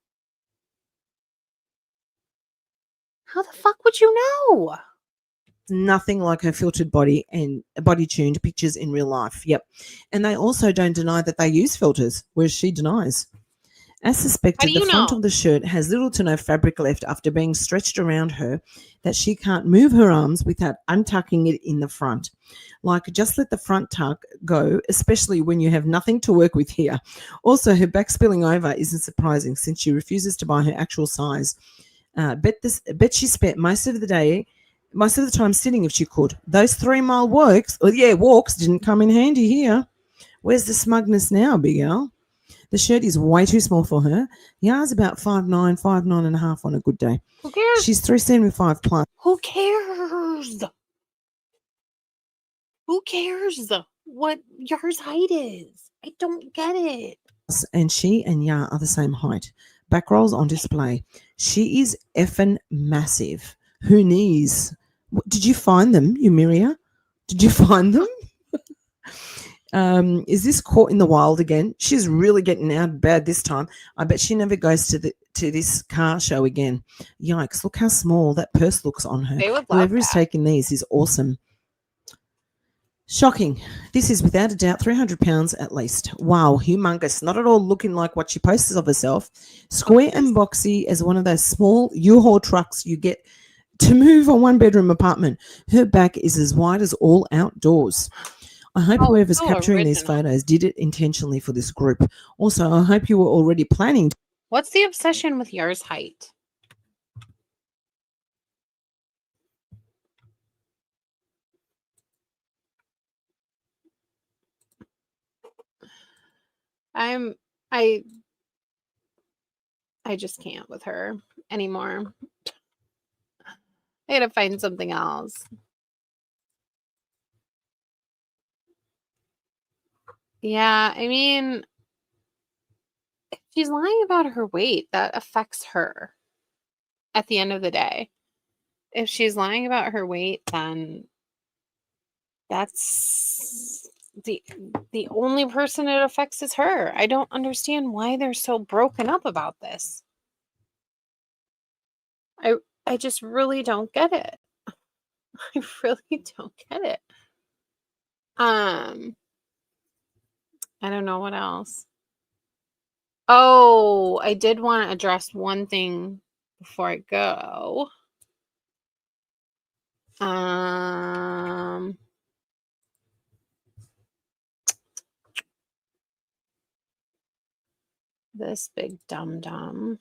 How the fuck would you know? nothing like her filtered body and body tuned pictures in real life. Yep. And they also don't deny that they use filters, whereas she denies. As How suspected, do the you front know? of the shirt has little to no fabric left after being stretched around her that she can't move her arms without untucking it in the front. Like, just let the front tuck go, especially when you have nothing to work with here. Also, her back spilling over isn't surprising since she refuses to buy her actual size. Bet she spent most of the time sitting if she could. Those 3 mile walks didn't come in handy here. Where's the smugness now, Big Al? The shirt is way too small for her. Ya's about 5'9", 5'9 and a half on a good day. Who cares? She's 375 plus, Who cares? Who cares what yours height is? I don't get it. and she and Ya are the same height. Back rolls on display. She is effing massive. Her knees. Did you find them, Yumiria? Did you find them? Is this caught in the wild again? She's really getting out bad this time. I bet she never goes to this car show again. Yikes, look how small that purse looks on her. They would love Whoever is that. taking these is awesome. Shocking. This is without a doubt 300 pounds at least. Wow, humongous. Not at all looking like what she posts of herself. Square and boxy as one of those small U-Haul trucks you get to move a one-bedroom apartment. Her back is as wide as all outdoors. I hope whoever's so capturing these original. photos did it intentionally for this group. Also, I hope you were already planning. What's the obsession with yours height? I'm I I just can't with her anymore. I gotta find something else. Yeah, I mean, if she's lying about her weight, that affects her at the end of the day. If she's lying about her weight, then that's the only person it affects is her. I don't understand why they're so broken up about this. I I just really don't get it. I really don't get it. I don't know what else. Oh, I did want to address one thing before I go. This big dum-dum.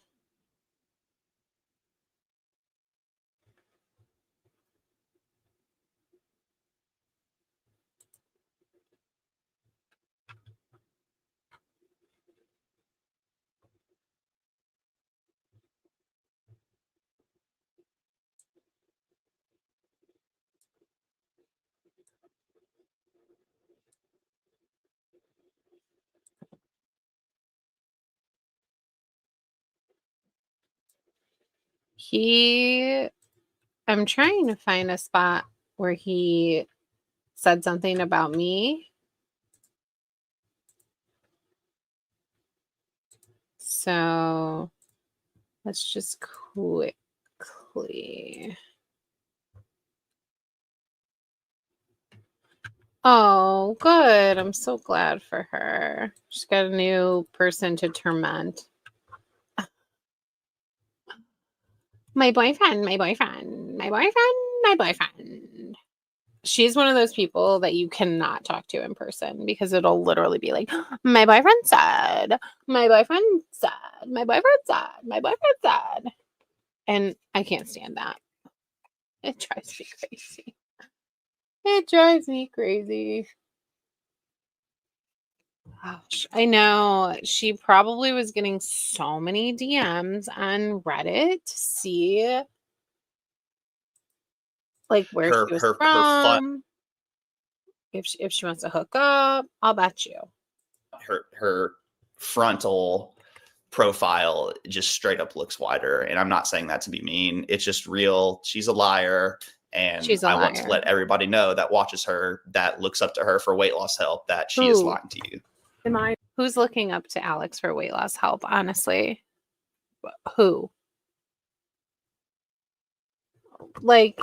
I'm trying to find a spot where he said something about me. So let's just quickly. Oh, good. I'm so glad for her. She's got a new person to torment. My boyfriend, my boyfriend, my boyfriend, my boyfriend. She's one of those people that you cannot talk to in person because it'll literally be like, my boyfriend said, my boyfriend said, my boyfriend said, my boyfriend said. And I can't stand that. It drives me crazy. It drives me crazy. Gosh, I know. She probably was getting so many DMs on Reddit to see like where Her he was her fun from. If she wants to hook up, I'll bet you. her frontal profile just straight up looks wider, and I'm not saying that to be mean. It's just real. She's a liar, and She's a I want to liar. let everybody know that watches her, that looks up to her for weight loss help, that she is Who? lying to you. Who's looking up to Alex for weight loss help, honestly? Who? Like,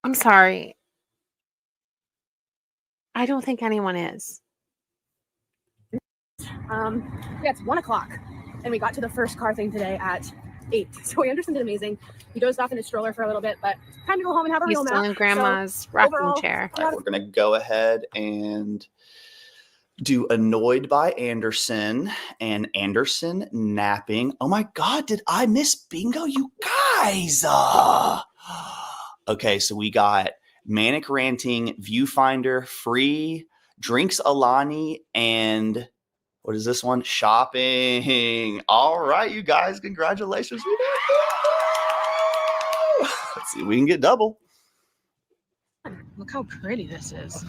I'm sorry. I don't think anyone is. Yeah, it's 1 o'clock, and we got to the first car thing today at 8. So Anderson did amazing. He dozed off in his stroller for a little bit, but time to go home and have a He's real still nap. in grandma's rocking overall, chair. All right, we're gonna go ahead and do Annoyed by Anderson and Anderson napping. Oh my God, did I miss bingo, you guys? Okay, so we got Manic Ranting, Viewfinder, Free, Drinks Alani, and what is this one? Shopping. All right, you guys, congratulations. Let's see if we can get double. Look how pretty this is.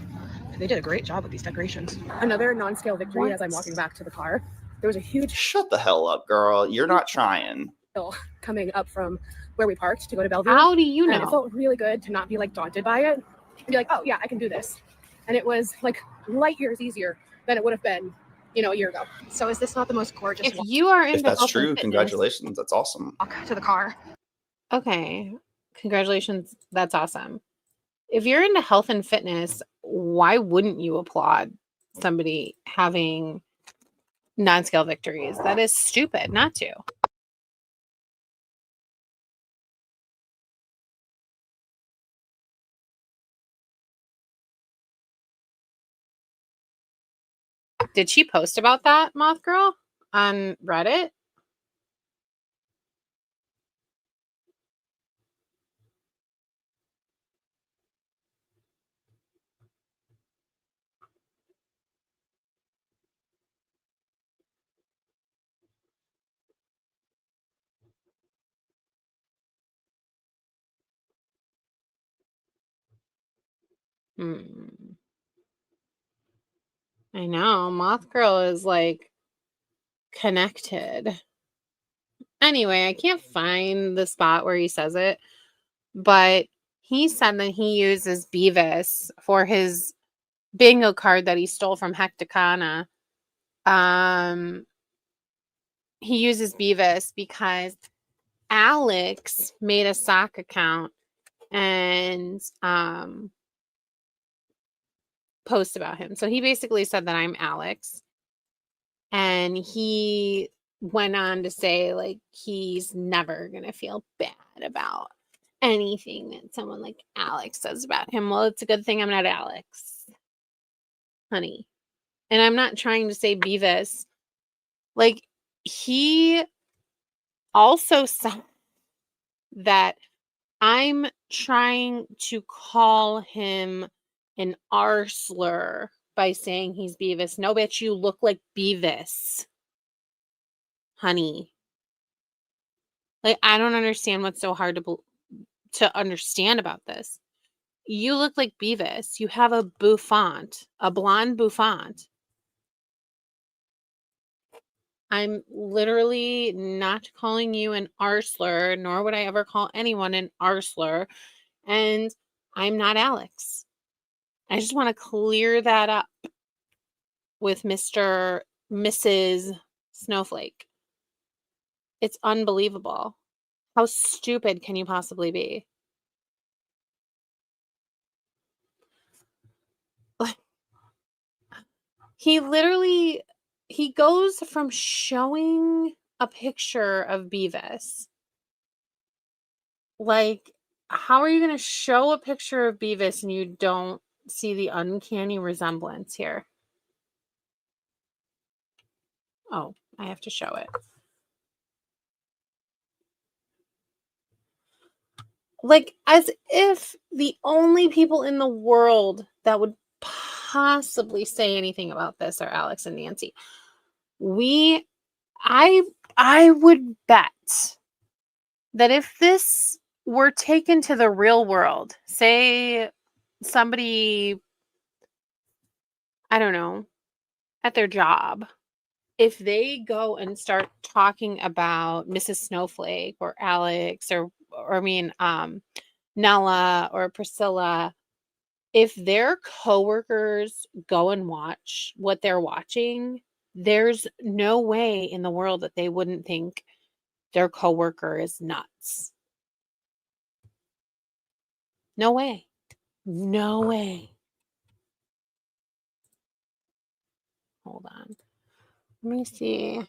They did a great job with these decorations. Another non-scale victory. What? As I'm walking back to the car, there was a huge Shut the hell up, girl. You're not trying. hill coming up from where we parked to go to Bellevue. How do you And it know? felt really good to not be like daunted by it and be like, oh yeah, I can do this. And it was like light years easier than it would have been, a year ago. So is this not the most gorgeous If you are into If that's health and true, fitness- congratulations. That's awesome. walk to the car? Okay. Congratulations. That's awesome. If you're into health and fitness, why wouldn't you applaud somebody having non-scale victories? That is stupid not to. Did she post about that, Moth Girl, on Reddit? I know. Moth Girl is like connected. Anyway, I can't find the spot where he says it, but he said that he uses Beavis for his bingo card that he stole from Hecticana. He uses Beavis because Alex made a sock account and post about him. So he basically said that I'm Alex And he went on to say, like, he's never going to feel bad about anything that someone like Alex says about him. Well, it's a good thing I'm not Alex, honey. And I'm not trying to say Beavis. Like, he also said that I'm trying to call him an R slur by saying he's Beavis. No, bitch, you look like Beavis, honey. Like, I don't understand what's so hard to understand about this. You look like Beavis. You have a bouffant, a blonde bouffant. I'm literally not calling you an R slur, nor would I ever call anyone an R slur. And I'm not Alex. I just want to clear that up with Mrs. Snowflake. It's unbelievable. How stupid can you possibly be? He goes from showing a picture of Beavis. Like, how are you going to show a picture of Beavis and you don't see the uncanny resemblance here? Oh, I have to show it. Like, as if the only people in the world that would possibly say anything about this are Alex and Nancy. I would bet that if this were taken to the real world, say somebody, I don't know, at their job, if they go and start talking about Mrs. Snowflake or Alex or Nella or Priscilla, if their coworkers go and watch what they're watching, there's no way in the world that they wouldn't think their coworker is nuts. No way. No way. Hold on. Let me see.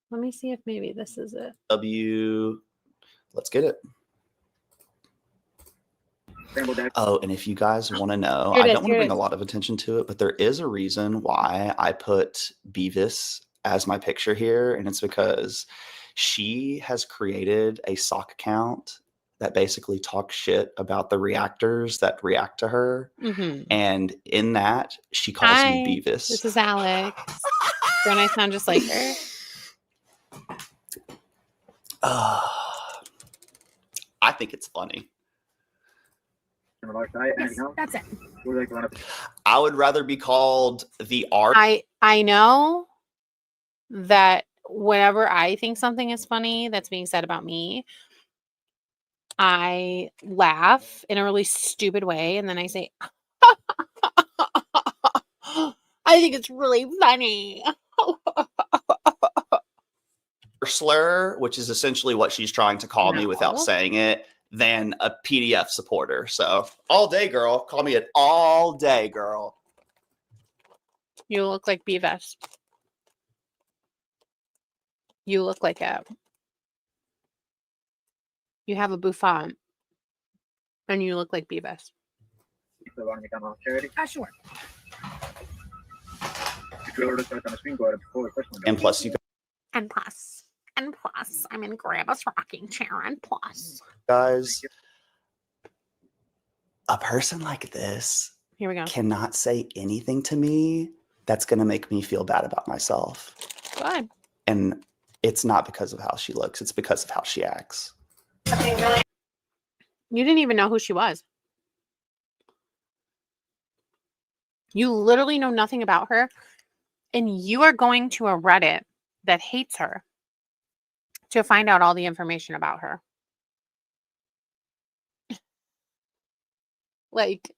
Let me see if maybe this is it. Let's get it. Oh, and if you guys want to know, I don't want to bring a lot of attention to it, but there is a reason why I put Beavis as my picture here, and it's because she has created a sock account that basically talks shit about the reactors that react to her. Mm-hmm. And in that, she calls me Beavis. This is Alex. Don't I sound just like her? I think it's funny. Yes, that's it. I would rather be called the art. I know that whenever I think something is funny that's being said about me, I laugh in a really stupid way and then I say, I think it's really funny. Slur, which is essentially what she's trying to call me without saying it, than a PDF supporter. So all day, girl. Call me an all day girl. You look like Beavis. You look like it. You have a bouffant. And you look like Beavis. Sure. And plus, you And plus, I'm in Grandma's rocking chair. And plus, guys, a person like this here we go. Cannot say anything to me that's going to make me feel bad about myself. Good. And it's not because of how she looks. It's because of how she acts. You didn't even know who she was. You literally know nothing about her. And you are going to a Reddit that hates her to find out all the information about her. Like,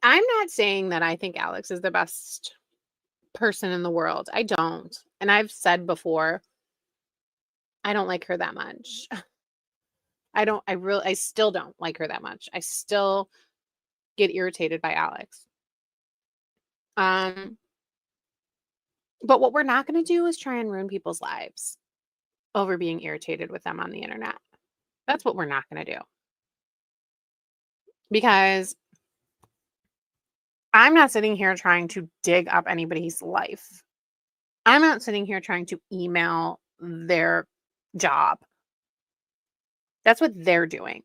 I'm not saying that I think Alex is the best person in the world. I don't. And I've said before, I don't like her that much. I still don't like her that much. I still get irritated by Alex. But what we're not going to do is try and ruin people's lives over being irritated with them on the internet. That's what we're not going to do. Because I'm not sitting here trying to dig up anybody's life. I'm not sitting here trying to email their job. That's what they're doing.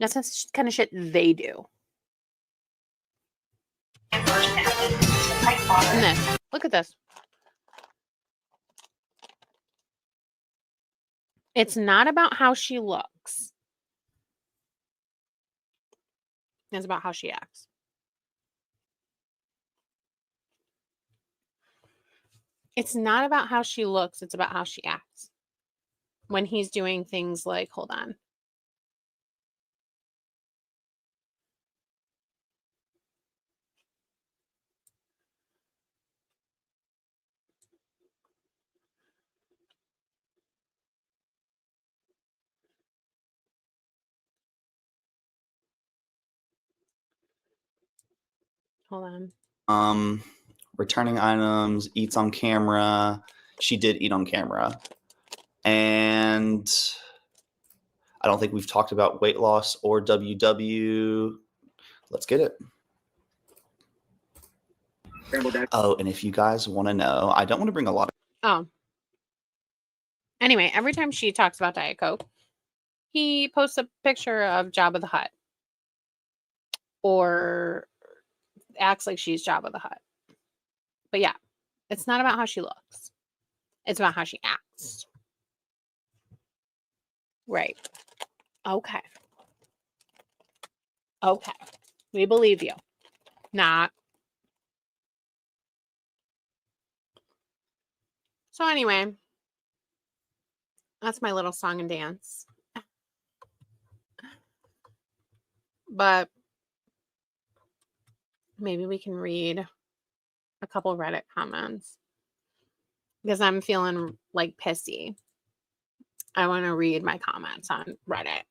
That's the kind of shit they do. And this. Look at this. It's not about how she looks. It's about how she acts. It's not about how she looks. It's about how she acts. When he's doing things like, hold on. Hold on. Returning items, eats on camera. She did eat on camera. And I don't think we've talked about weight loss or WW. Let's get it. Oh, and if you guys want to know, I don't want to bring a lot of... Oh. Anyway, every time she talks about Diet Coke, he posts a picture of Jabba the Hutt. Or acts like she's Jabba the Hutt. But yeah, it's not about how she looks. It's about how she acts. Right. Okay. Okay. We believe you. Not. So anyway, that's my little song and dance. But maybe we can read a couple Reddit comments. Because I'm feeling like pissy. I want to read my comments on Reddit.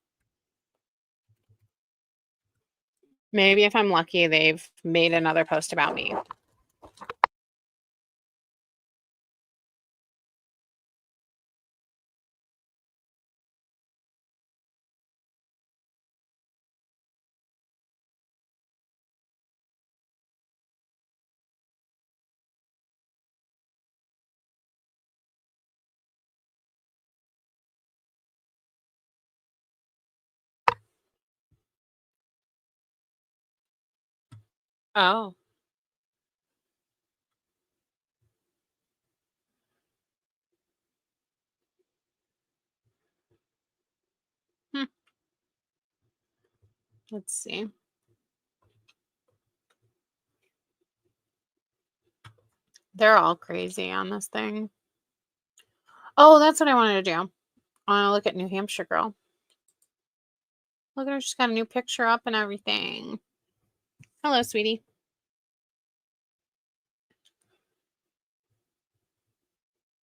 Maybe if I'm lucky, they've made another post about me. Oh. Let's see. They're all crazy on this thing. Oh, that's what I wanted to do. I want to look at New Hampshire girl. Look at her. She's got a new picture up and everything. Hello, sweetie.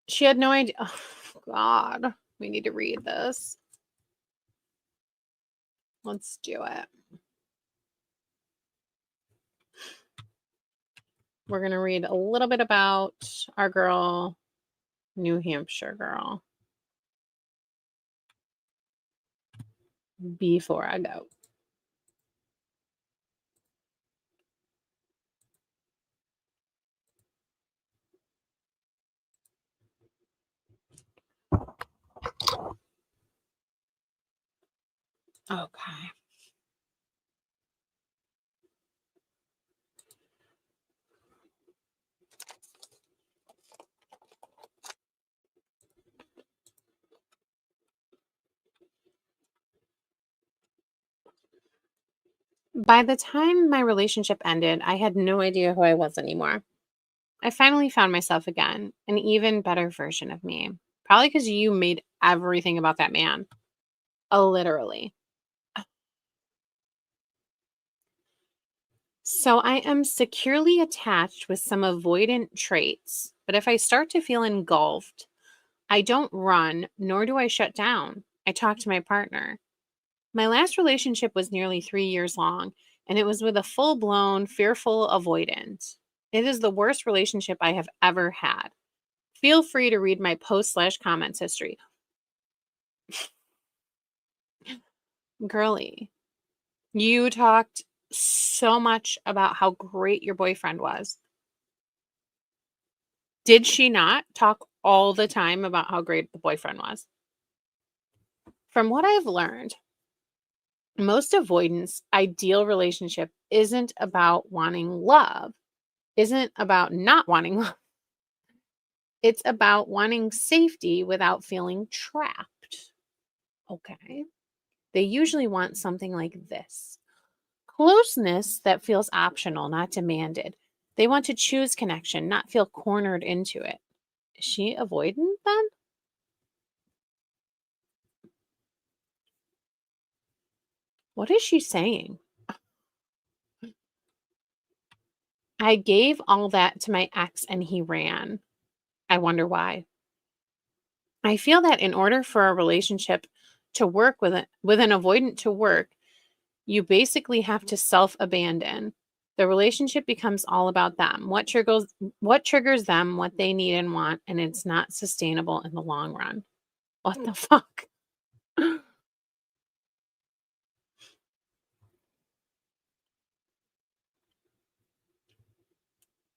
She had no idea. Oh, God. We need to read this. Let's do it. We're going to read a little bit about our girl, New Hampshire girl, before I go. Okay. By the time my relationship ended, I had no idea who I was anymore. I finally found myself again, an even better version of me. Probably because you made everything about that man. Literally. So I am securely attached with some avoidant traits, but if I start to feel engulfed, I don't run, nor do I shut down. I talk to my partner. My last relationship was nearly 3 years long, and it was with a full-blown, fearful avoidant. It is the worst relationship I have ever had. Feel free to read my post/comments history. Girly, you talked so much about how great your boyfriend was. Did she not talk all the time about how great the boyfriend was? From what I've learned, most avoidance ideal relationship isn't about wanting love, isn't about not wanting love. It's about wanting safety without feeling trapped. Okay. They usually want something like this: closeness that feels optional, not demanded. They want to choose connection, not feel cornered into it. Is she avoidant then? What is she saying? I gave all that to my ex and he ran. I wonder why. I feel that in order for a relationship to work with an avoidant to work, you basically have to self-abandon. The relationship becomes all about them. What triggers them, what they need and want, and it's not sustainable in the long run. What the fuck?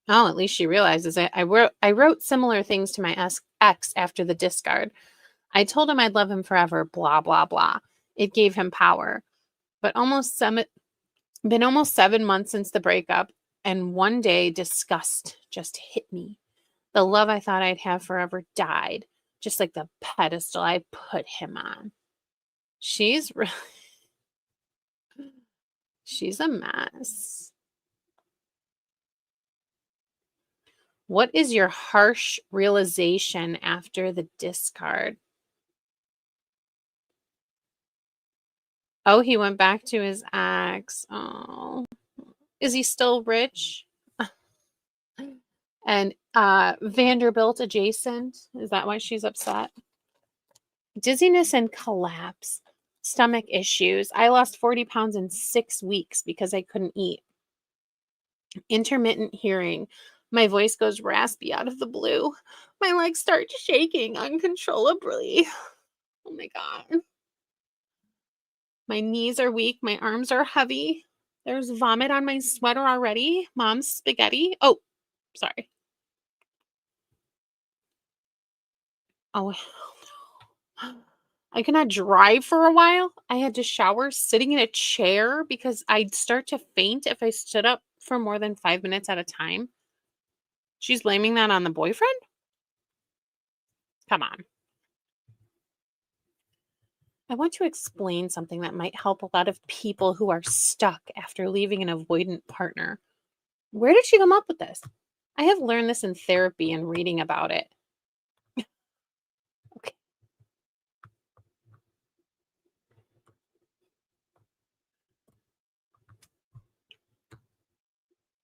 Oh, at least she realizes it. I wrote similar things to my ex after the discard. I told him I'd love him forever, blah, blah, blah. It gave him power. But been almost 7 months since the breakup, and one day disgust just hit me. The love I thought I'd have forever died, just like the pedestal I put him on. She's really, she's a mess. What is your harsh realization after the discard? Oh, he went back to his ex. Oh, is he still rich? And Vanderbilt adjacent? Is that why she's upset? Dizziness and collapse. Stomach issues. I lost 40 pounds in 6 weeks because I couldn't eat. Intermittent hearing. My voice goes raspy out of the blue. My legs start shaking uncontrollably. Oh my God. My knees are weak. My arms are heavy. There's vomit on my sweater already. Mom's spaghetti. Oh, sorry. Oh, hell no. I cannot drive for a while. I had to shower sitting in a chair because I'd start to faint if I stood up for more than 5 minutes at a time. She's blaming that on the boyfriend? Come on. I want to explain something that might help a lot of people who are stuck after leaving an avoidant partner. Where did she come up with this? I have learned this in therapy and reading about it. Okay.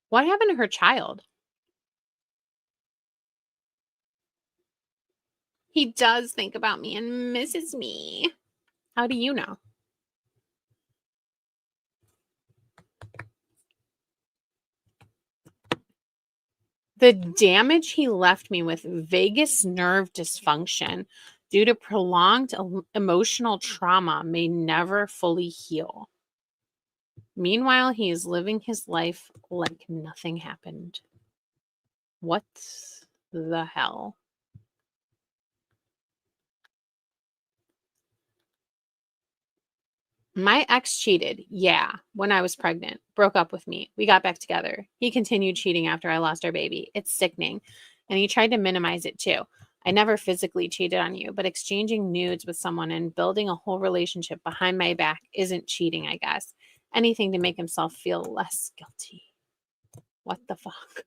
What happened to her child? He does think about me and misses me. How do you know? The damage he left me with: vagus nerve dysfunction due to prolonged emotional trauma may never fully heal. Meanwhile, he is living his life like nothing happened. What the hell? My ex cheated. Yeah, when I was pregnant. Broke up with me. We got back together. He continued cheating after I lost our baby. It's sickening. And he tried to minimize it too. I never physically cheated on you, but exchanging nudes with someone and building a whole relationship behind my back isn't cheating, I guess. Anything to make himself feel less guilty. What the fuck?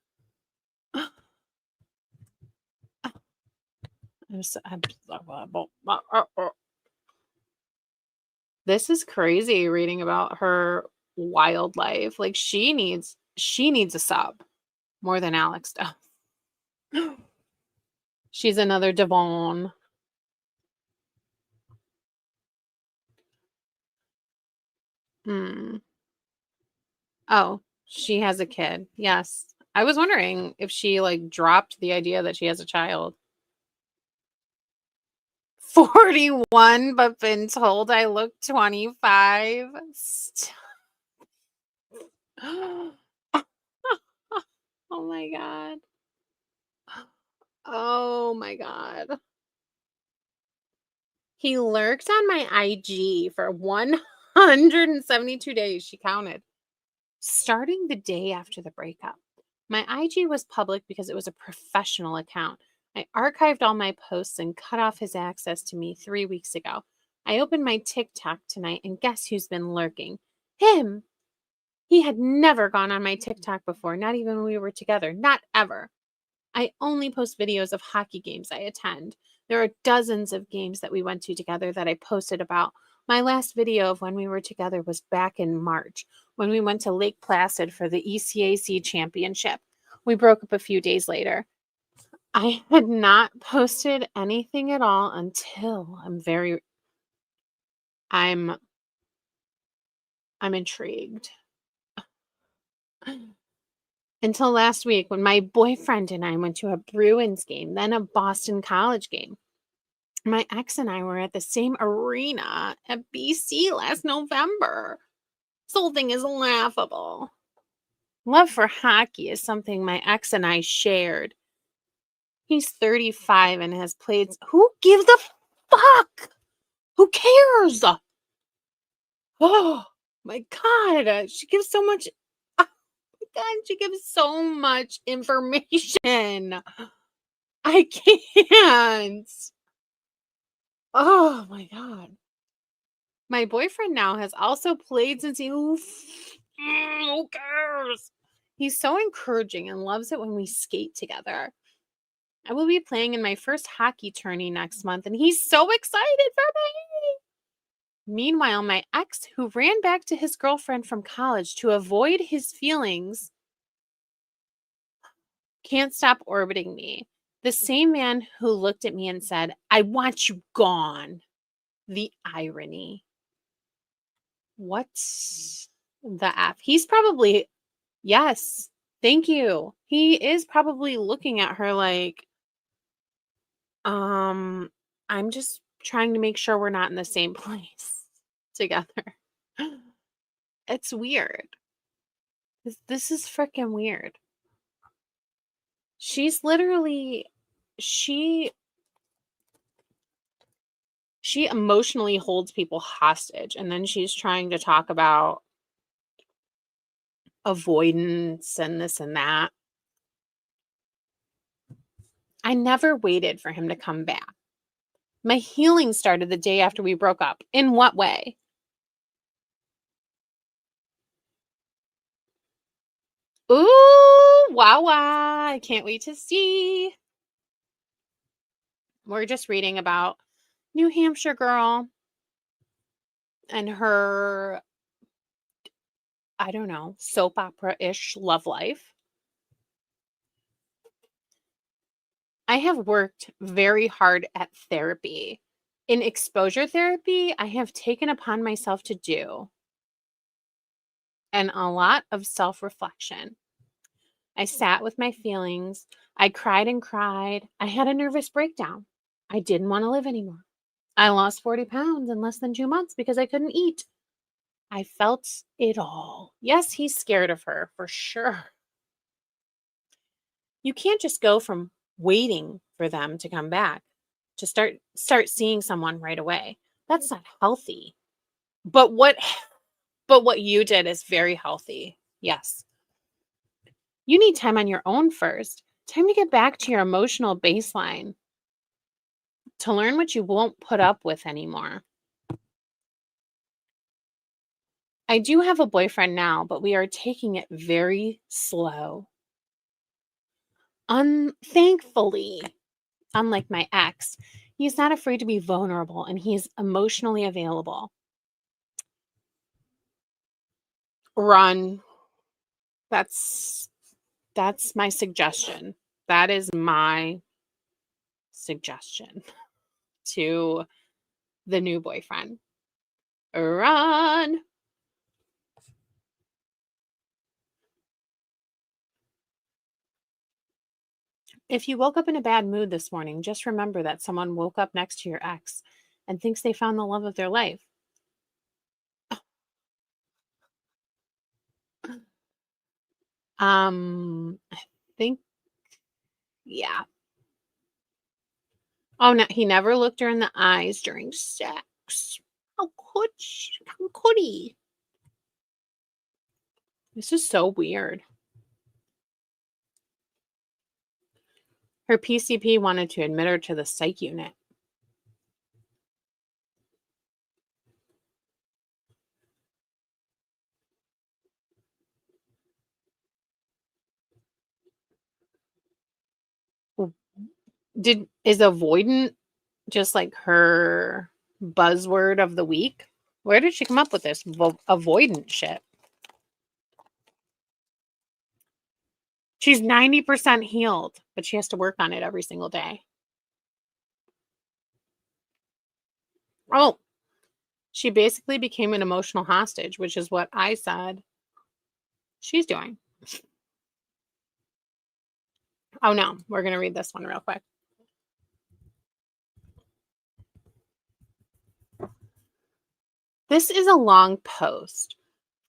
This is crazy reading about her wild life. Like she needs a sub more than Alex does. She's another Devon. Hmm. Oh, she has a kid. Yes. I was wondering if she like dropped the idea that she has a child. 41, but been told I look 25. Oh my God. Oh my God. He lurked on my IG for 172 days. She counted. Starting the day after the breakup. My IG was public because it was a professional account. I archived all my posts and cut off his access to me 3 weeks ago. I opened my TikTok tonight and guess who's been lurking? Him. He had never gone on my TikTok before, not even when we were together, not ever. I only post videos of hockey games I attend. There are dozens of games that we went to together that I posted about. My last video of when we were together was back in March, when we went to Lake Placid for the ECAC championship. We broke up a few days later. I had not posted anything at all until I'm intrigued. Until last week when my boyfriend and I went to a Bruins game, then a Boston College game. My ex and I were at the same arena at BC last November. This whole thing is laughable. Love for hockey is something my ex and I shared. He's 35 and has played. Who gives a fuck? Who cares? Oh my God. She gives so much. Oh my God. She gives so much information. I can't. Oh my God. My boyfriend now has also played since who cares? He's so encouraging and loves it when we skate together. I will be playing in my first hockey tourney next month, and he's so excited for me. Meanwhile, my ex, who ran back to his girlfriend from college to avoid his feelings, can't stop orbiting me. The same man who looked at me and said, "I want you gone." The irony. What's the F? He's probably, yes, thank you. He is probably looking at her like, I'm just trying to make sure we're not in the same place together. It's weird. This is freaking weird. She's literally, she emotionally holds people hostage, and then she's trying to talk about avoidance and this and that. I never waited for him to come back. My healing started the day after we broke up. In what way? Ooh, wow, wow. I can't wait to see. We're just reading about New Hampshire girl and her, I don't know, soap opera-ish love life. I have worked very hard at therapy. In exposure therapy, I have taken upon myself to do and a lot of self-reflection. I sat with my feelings. I cried and cried. I had a nervous breakdown. I didn't want to live anymore. I lost 40 pounds in less than 2 months because I couldn't eat. I felt it all. Yes, he's scared of her for sure. You can't just go from waiting for them to come back to start seeing someone right away. That's not healthy. But what you did is very healthy. Yes. You need time on your own first. Time to get back to your emotional baseline. To learn what you won't put up with anymore. I do have a boyfriend now, but we are taking it very slow. Thankfully, unlike my ex, he's not afraid to be vulnerable and he's emotionally available. Run. That's my suggestion. That is my suggestion to the new boyfriend. Run. If you woke up in a bad mood this morning, just remember that someone woke up next to your ex and thinks they found the love of their life. I think, yeah. Oh, no, he never looked her in the eyes during sex. How could he? This is so weird. Her PCP wanted to admit her to the psych unit. Is avoidant just like her buzzword of the week? Where did she come up with this avoidant shit? She's 90% healed, but she has to work on it every single day. Oh, she basically became an emotional hostage, which is what I said she's doing. Oh no, we're going to read this one real quick. This is a long post.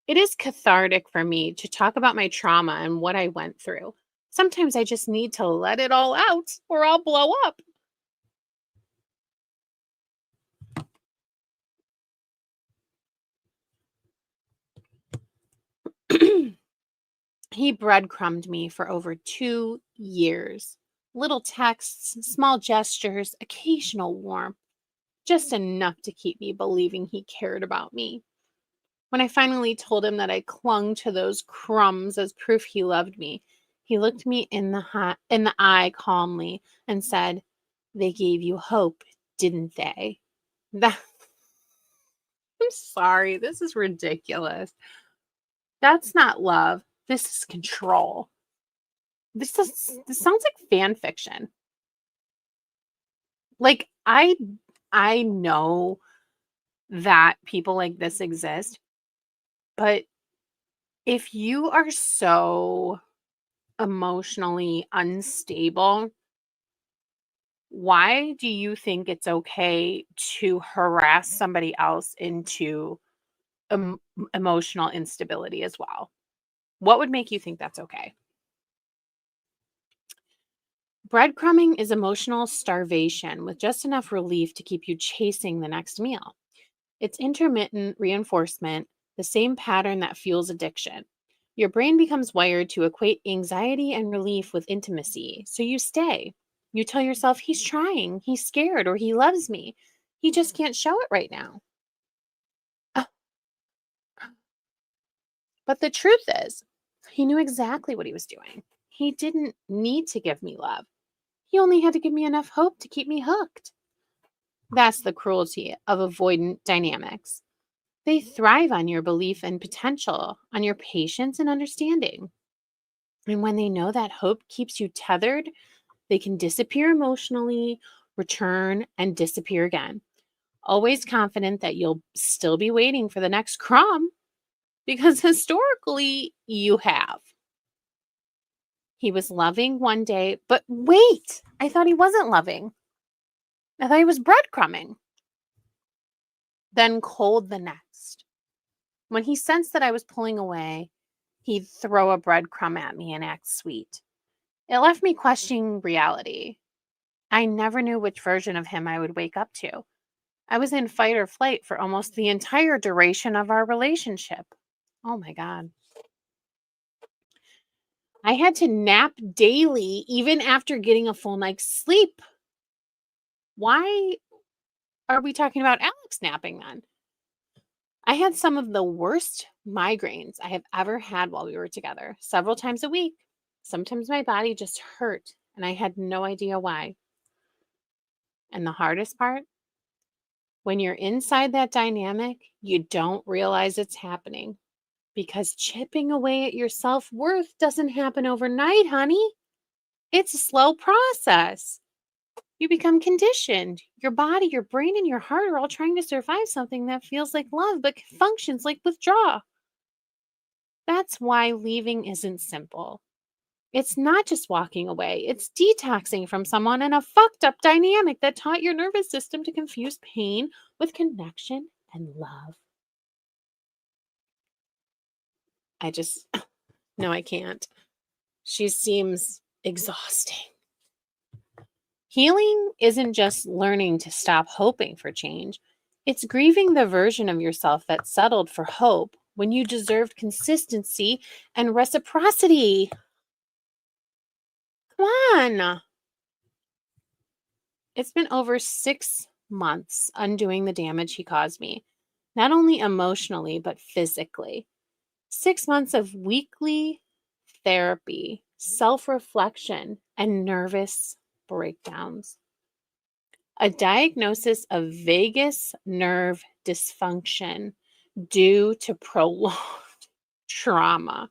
It is cathartic for me to talk about my trauma and what I went through. Sometimes I just need to let it all out or I'll blow up. He breadcrumbed me for over 2 years. Little texts, small gestures, occasional warmth. Just enough to keep me believing he cared about me. When I finally told him that I clung to those crumbs as proof he loved me, he looked me in the eye calmly and said, "They gave you hope, didn't they?" I'm sorry, this is ridiculous. That's not love. This is control. This sounds like fan fiction. Like I know that people like this exist, but if you are so emotionally unstable, why do you think it's okay to harass somebody else into emotional instability as well? What would make you think that's okay? Breadcrumbing is emotional starvation with just enough relief to keep you chasing the next meal. It's intermittent reinforcement, the same pattern that fuels addiction. Your brain becomes wired to equate anxiety and relief with intimacy, so you stay. You tell yourself, he's trying, he's scared, or he loves me. He just can't show it right now. But the truth is, he knew exactly what he was doing. He didn't need to give me love. He only had to give me enough hope to keep me hooked. That's the cruelty of avoidant dynamics. They thrive on your belief and potential, on your patience and understanding. And when they know that hope keeps you tethered, they can disappear emotionally, return, and disappear again. Always confident that you'll still be waiting for the next crumb, because historically you have. He was loving one day, but wait, I thought he wasn't loving. I thought he was breadcrumbing. Then cold the next. When he sensed that I was pulling away, he'd throw a breadcrumb at me and act sweet. It left me questioning reality. I never knew which version of him I would wake up to. I was in fight or flight for almost the entire duration of our relationship. Oh my God. I had to nap daily, even after getting a full night's sleep. Why are we talking about Alex napping then? I had some of the worst migraines I have ever had while we were together, several times a week. Sometimes my body just hurt, and I had no idea why. And the hardest part? When you're inside that dynamic, you don't realize it's happening. Because chipping away at your self-worth doesn't happen overnight, honey. It's a slow process. You become conditioned. Your body, your brain, and your heart are all trying to survive something that feels like love but functions like withdrawal. That's why leaving isn't simple. It's not just walking away, it's detoxing from someone in a fucked up dynamic that taught your nervous system to confuse pain with connection and love. I just, no, I can't. She seems exhausting. Healing isn't just learning to stop hoping for change, it's grieving the version of yourself that settled for hope when you deserved consistency and reciprocity. Come on. It's been over 6 months undoing the damage he caused me, not only emotionally, but physically. 6 months of weekly therapy, self reflection, and nervous breakdowns. A diagnosis of vagus nerve dysfunction due to prolonged trauma.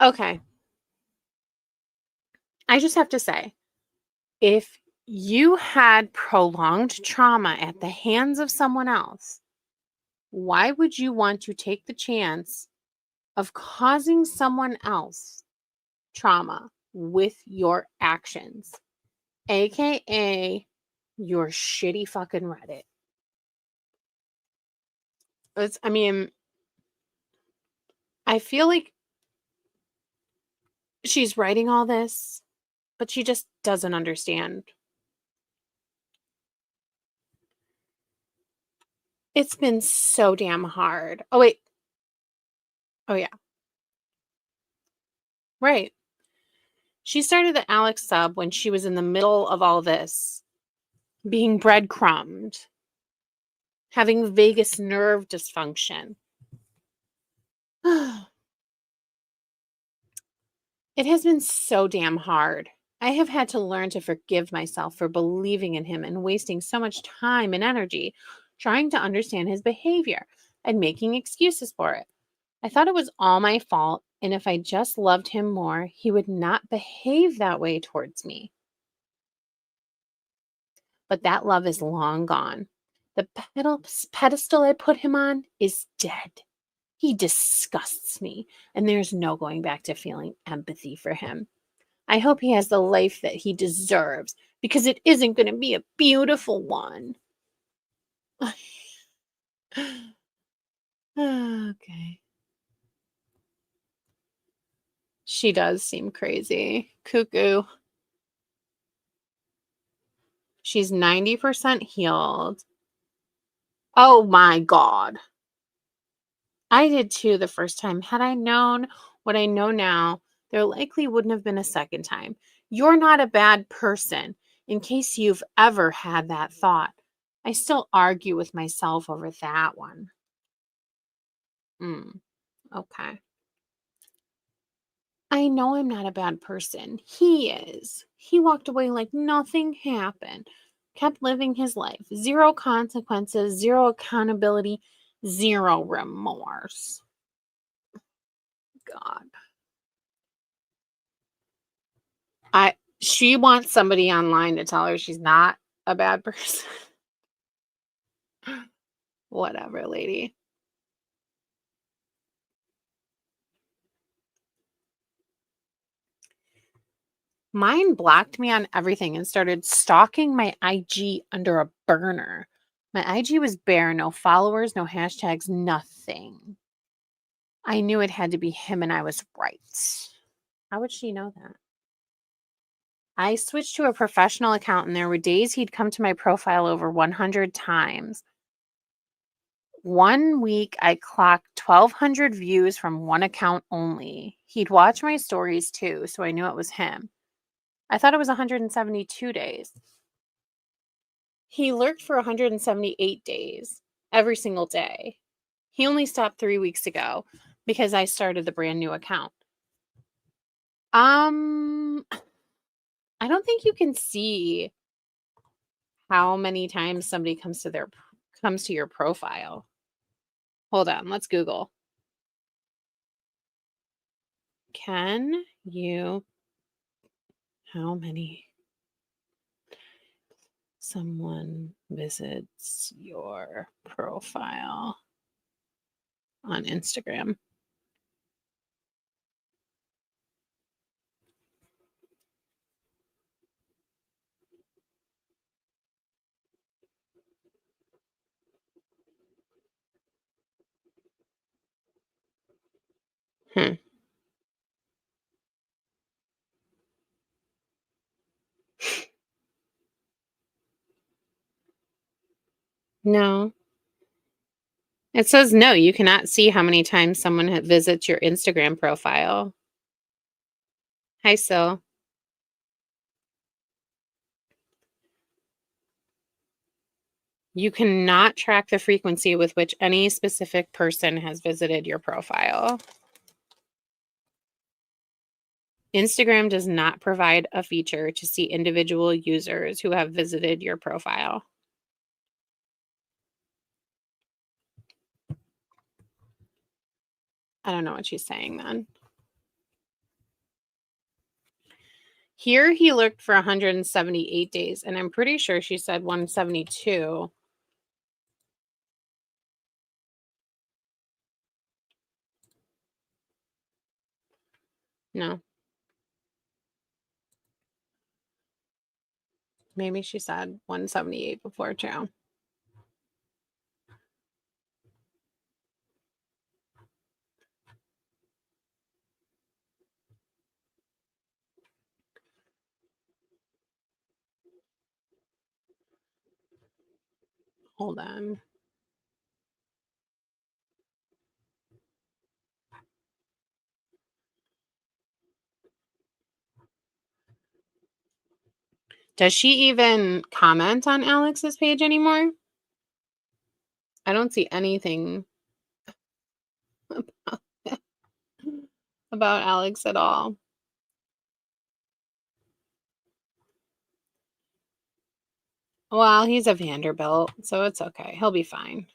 Okay. I just have to say, if you had prolonged trauma at the hands of someone else, why would you want to take the chance of causing someone else trauma with your actions, aka your shitty fucking Reddit? I mean, I feel like she's writing all this, but she just doesn't understand. It's been so damn hard. Oh, wait. Oh, yeah. Right. She started the Alex sub when she was in the middle of all this, being breadcrumbed, having vagus nerve dysfunction. It has been so damn hard. I have had to learn to forgive myself for believing in him and wasting so much time and energy trying to understand his behavior and making excuses for it. I thought it was all my fault, and if I just loved him more, he would not behave that way towards me. But that love is long gone. The pedestal I put him on is dead. He disgusts me, and there's no going back to feeling empathy for him. I hope he has the life that he deserves, because it isn't going to be a beautiful one. Okay. She does seem crazy. Cuckoo. She's 90% healed. Oh my God. I did too the first time. Had I known what I know now, there likely wouldn't have been a second time. You're not a bad person, in case you've ever had that thought. I still argue with myself over that one. Okay. I know I'm not a bad person. He is. He walked away like nothing happened, kept living his life. Zero consequences, zero accountability, zero remorse. God. She wants somebody online to tell her she's not a bad person. Whatever, lady. Mine blocked me on everything and started stalking my IG under a burner. My IG was bare, no followers, no hashtags, nothing. I knew it had to be him and I was right. How would she know that? I switched to a professional account and there were days he'd come to my profile over 100 times. One week I clocked 1,200 views from one account only. He'd watch my stories too, so I knew it was him. I thought it was 172 days. He lurked for 178 days, every single day. He only stopped 3 weeks ago because I started the brand new account. I don't think you can see how many times somebody comes to your profile. Hold on, let's Google. Can you how many someone visits your profile on Instagram? Hmm. No. It says no, you cannot see how many times someone visits your Instagram profile. Hi, Sil. You cannot track the frequency with which any specific person has visited your profile. Instagram does not provide a feature to see individual users who have visited your profile. I don't know what she's saying then. Here he looked for 178 days, and I'm pretty sure she said 172. No. Maybe she said 178 before too. Hold on. Does she even comment on Alex's page anymore? I don't see anything about Alex at all. Well, he's a Vanderbilt, so it's okay. He'll be fine.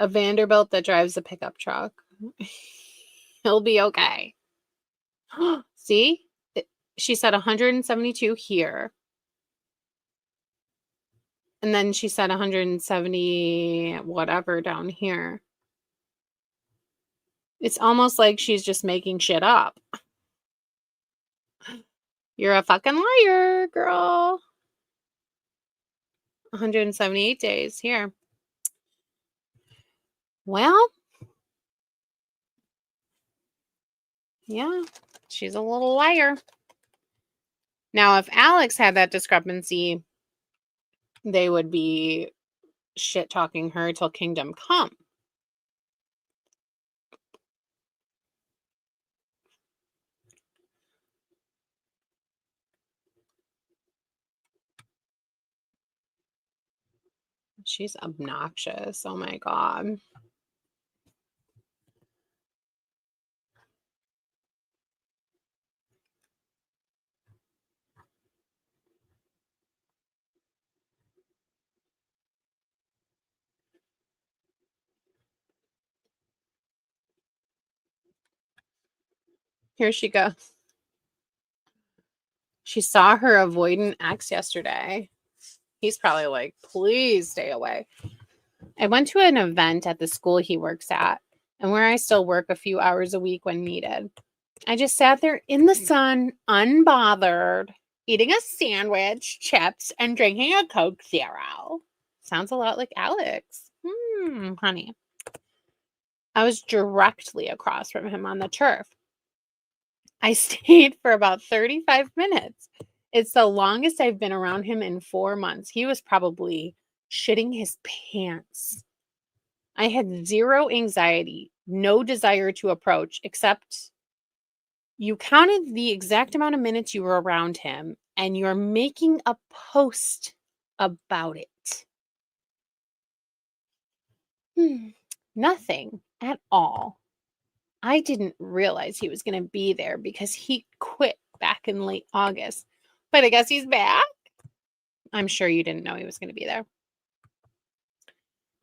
A Vanderbilt that drives a pickup truck. He'll be okay. See? She said 172 here. And then she said 170 whatever down here. It's almost like she's just making shit up. You're a fucking liar, girl. 178 days here. Well, yeah, she's a little liar. Now, if Alex had that discrepancy, they would be shit talking her till kingdom come. She's obnoxious. Oh my God. Here she goes. She saw her avoidant ex yesterday. He's probably like, please stay away. I went to an event at the school he works at, and where I still work a few hours a week when needed. I just sat there in the sun, unbothered, eating a sandwich, chips, and drinking a Coke Zero. Sounds a lot like Alex. Honey. I was directly across from him on the turf. I stayed for about 35 minutes. It's the longest I've been around him in 4 months. He was probably shitting his pants. I had zero anxiety, no desire to approach, except you counted the exact amount of minutes you were around him, and you're making a post about it. Nothing at all. I didn't realize he was going to be there because he quit back in late August. But I guess he's back. I'm sure you didn't know he was going to be there.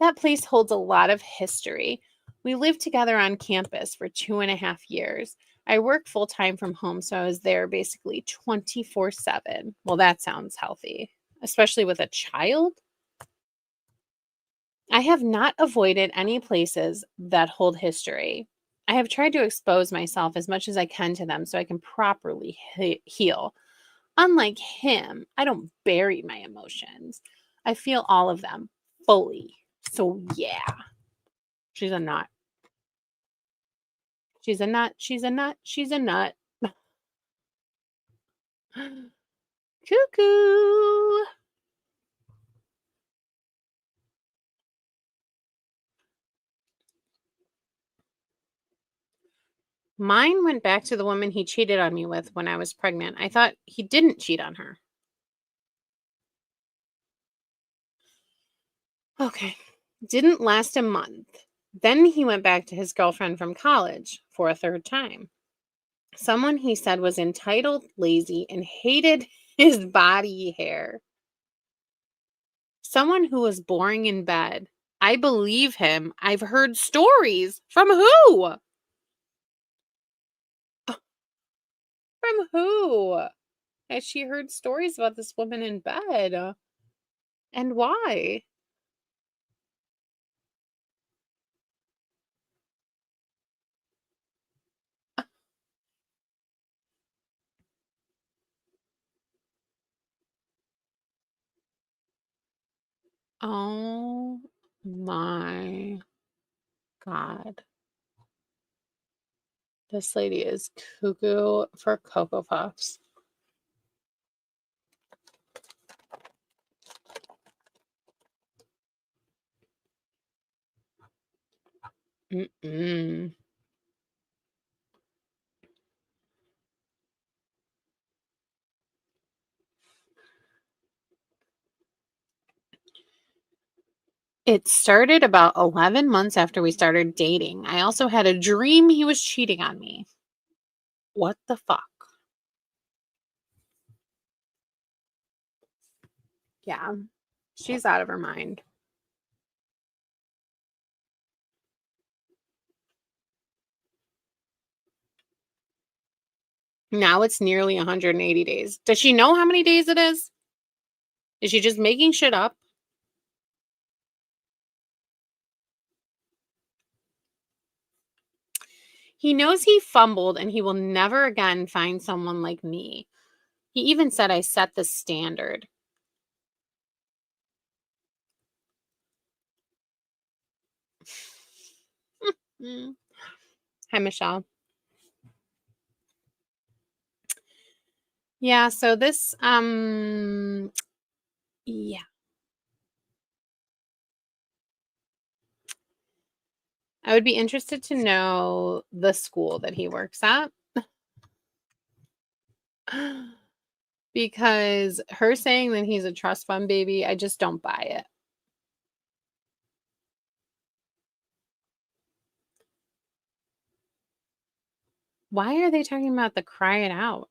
That place holds a lot of history. We lived together on campus for 2.5 years. I work full-time from home, so I was there basically 24/7. Well, that sounds healthy, especially with a child. I have not avoided any places that hold history. I have tried to expose myself as much as I can to them so I can properly heal. Unlike him, I don't bury my emotions. I feel all of them fully. So, yeah. She's a nut. She's a nut. She's a nut. She's a nut. Cuckoo. Mine went back to the woman he cheated on me with when I was pregnant. I thought he didn't cheat on her. Okay. Didn't last a month. Then he went back to his girlfriend from college for a third time. Someone he said was entitled, lazy, and hated his body hair. Someone who was boring in bed. I believe him. I've heard stories. From who? From who? Has she heard stories about this woman in bed? And why? Oh my God. This lady is cuckoo for Cocoa Puffs. Mm-mm. It started about 11 months after we started dating. I also had a dream he was cheating on me. What the fuck? Yeah, she's out of her mind. Now it's nearly 180 days. Does she know how many days it is? Is she just making shit up? He knows he fumbled and he will never again find someone like me. He even said I set the standard. Mm. Hi, Michelle. Yeah, so this, yeah. I would be interested to know the school that he works at. Because her saying that he's a trust fund baby, I just don't buy it. Why are they talking about the cry it out?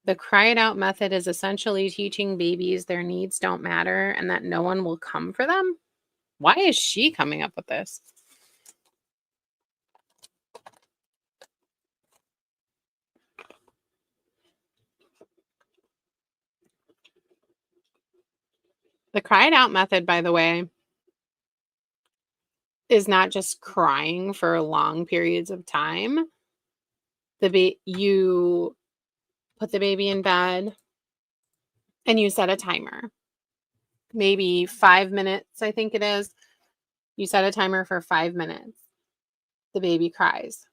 The cry it out method is essentially teaching babies their needs don't matter and that no one will come for them. Why is she coming up with this? The cry it out method, by the way, is not just crying for long periods of time. You put the baby in bed and you set a timer. Maybe 5 minutes, I think it is. You set a timer for 5 minutes. The baby cries.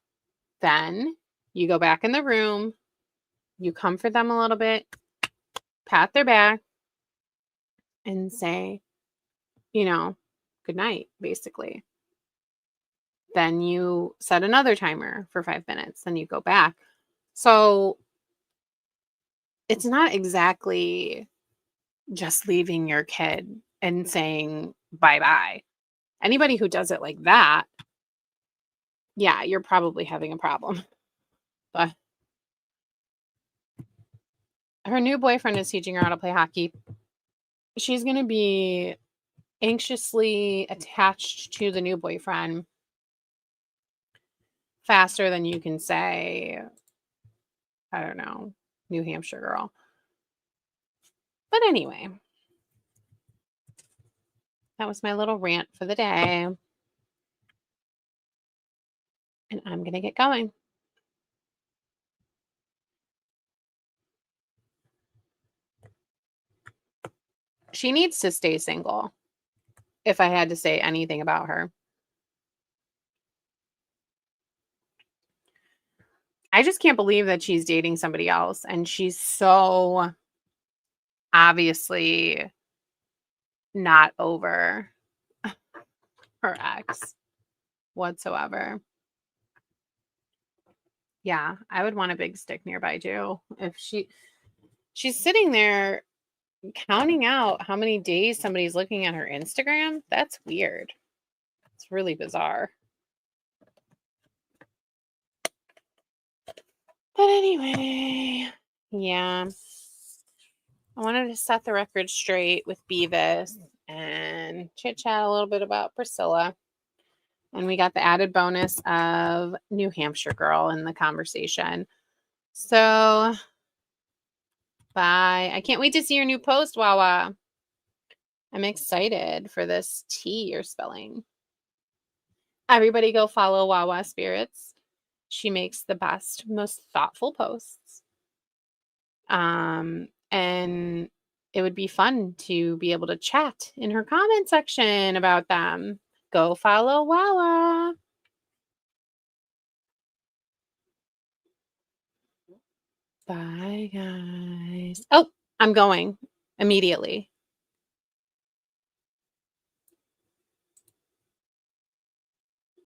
Then you go back in the room, you comfort them a little bit, pat their back, and say, good night, basically. Then you set another timer for 5 minutes. Then you go back. So it's not exactly just leaving your kid and saying bye-bye. Anybody who does it like that, yeah, you're probably having a problem. But her new boyfriend is teaching her how to play hockey. She's going to be anxiously attached to the new boyfriend faster than you can say, I don't know, New Hampshire girl. But anyway, that was my little rant for the day. And I'm going to get going. She needs to stay single. if I had to say anything about her. I just can't believe that she's dating somebody else, and she's so obviously not over her ex whatsoever. Yeah, I would want a big stick nearby too. If she's sitting there counting out how many days somebody's looking at her Instagram, that's weird. It's really bizarre. But anyway, yeah. I wanted to set the record straight with Beavis and chit chat a little bit about Priscilla. And we got the added bonus of New Hampshire girl in the conversation. So, bye. I can't wait to see your new post, Wawa. I'm excited for this tea you're spelling. Everybody go follow Wawa Spirits. She makes the best, most thoughtful posts. And it would be fun to be able to chat in her comment section about them. Go follow Wawa. Bye, guys. Oh, I'm going immediately.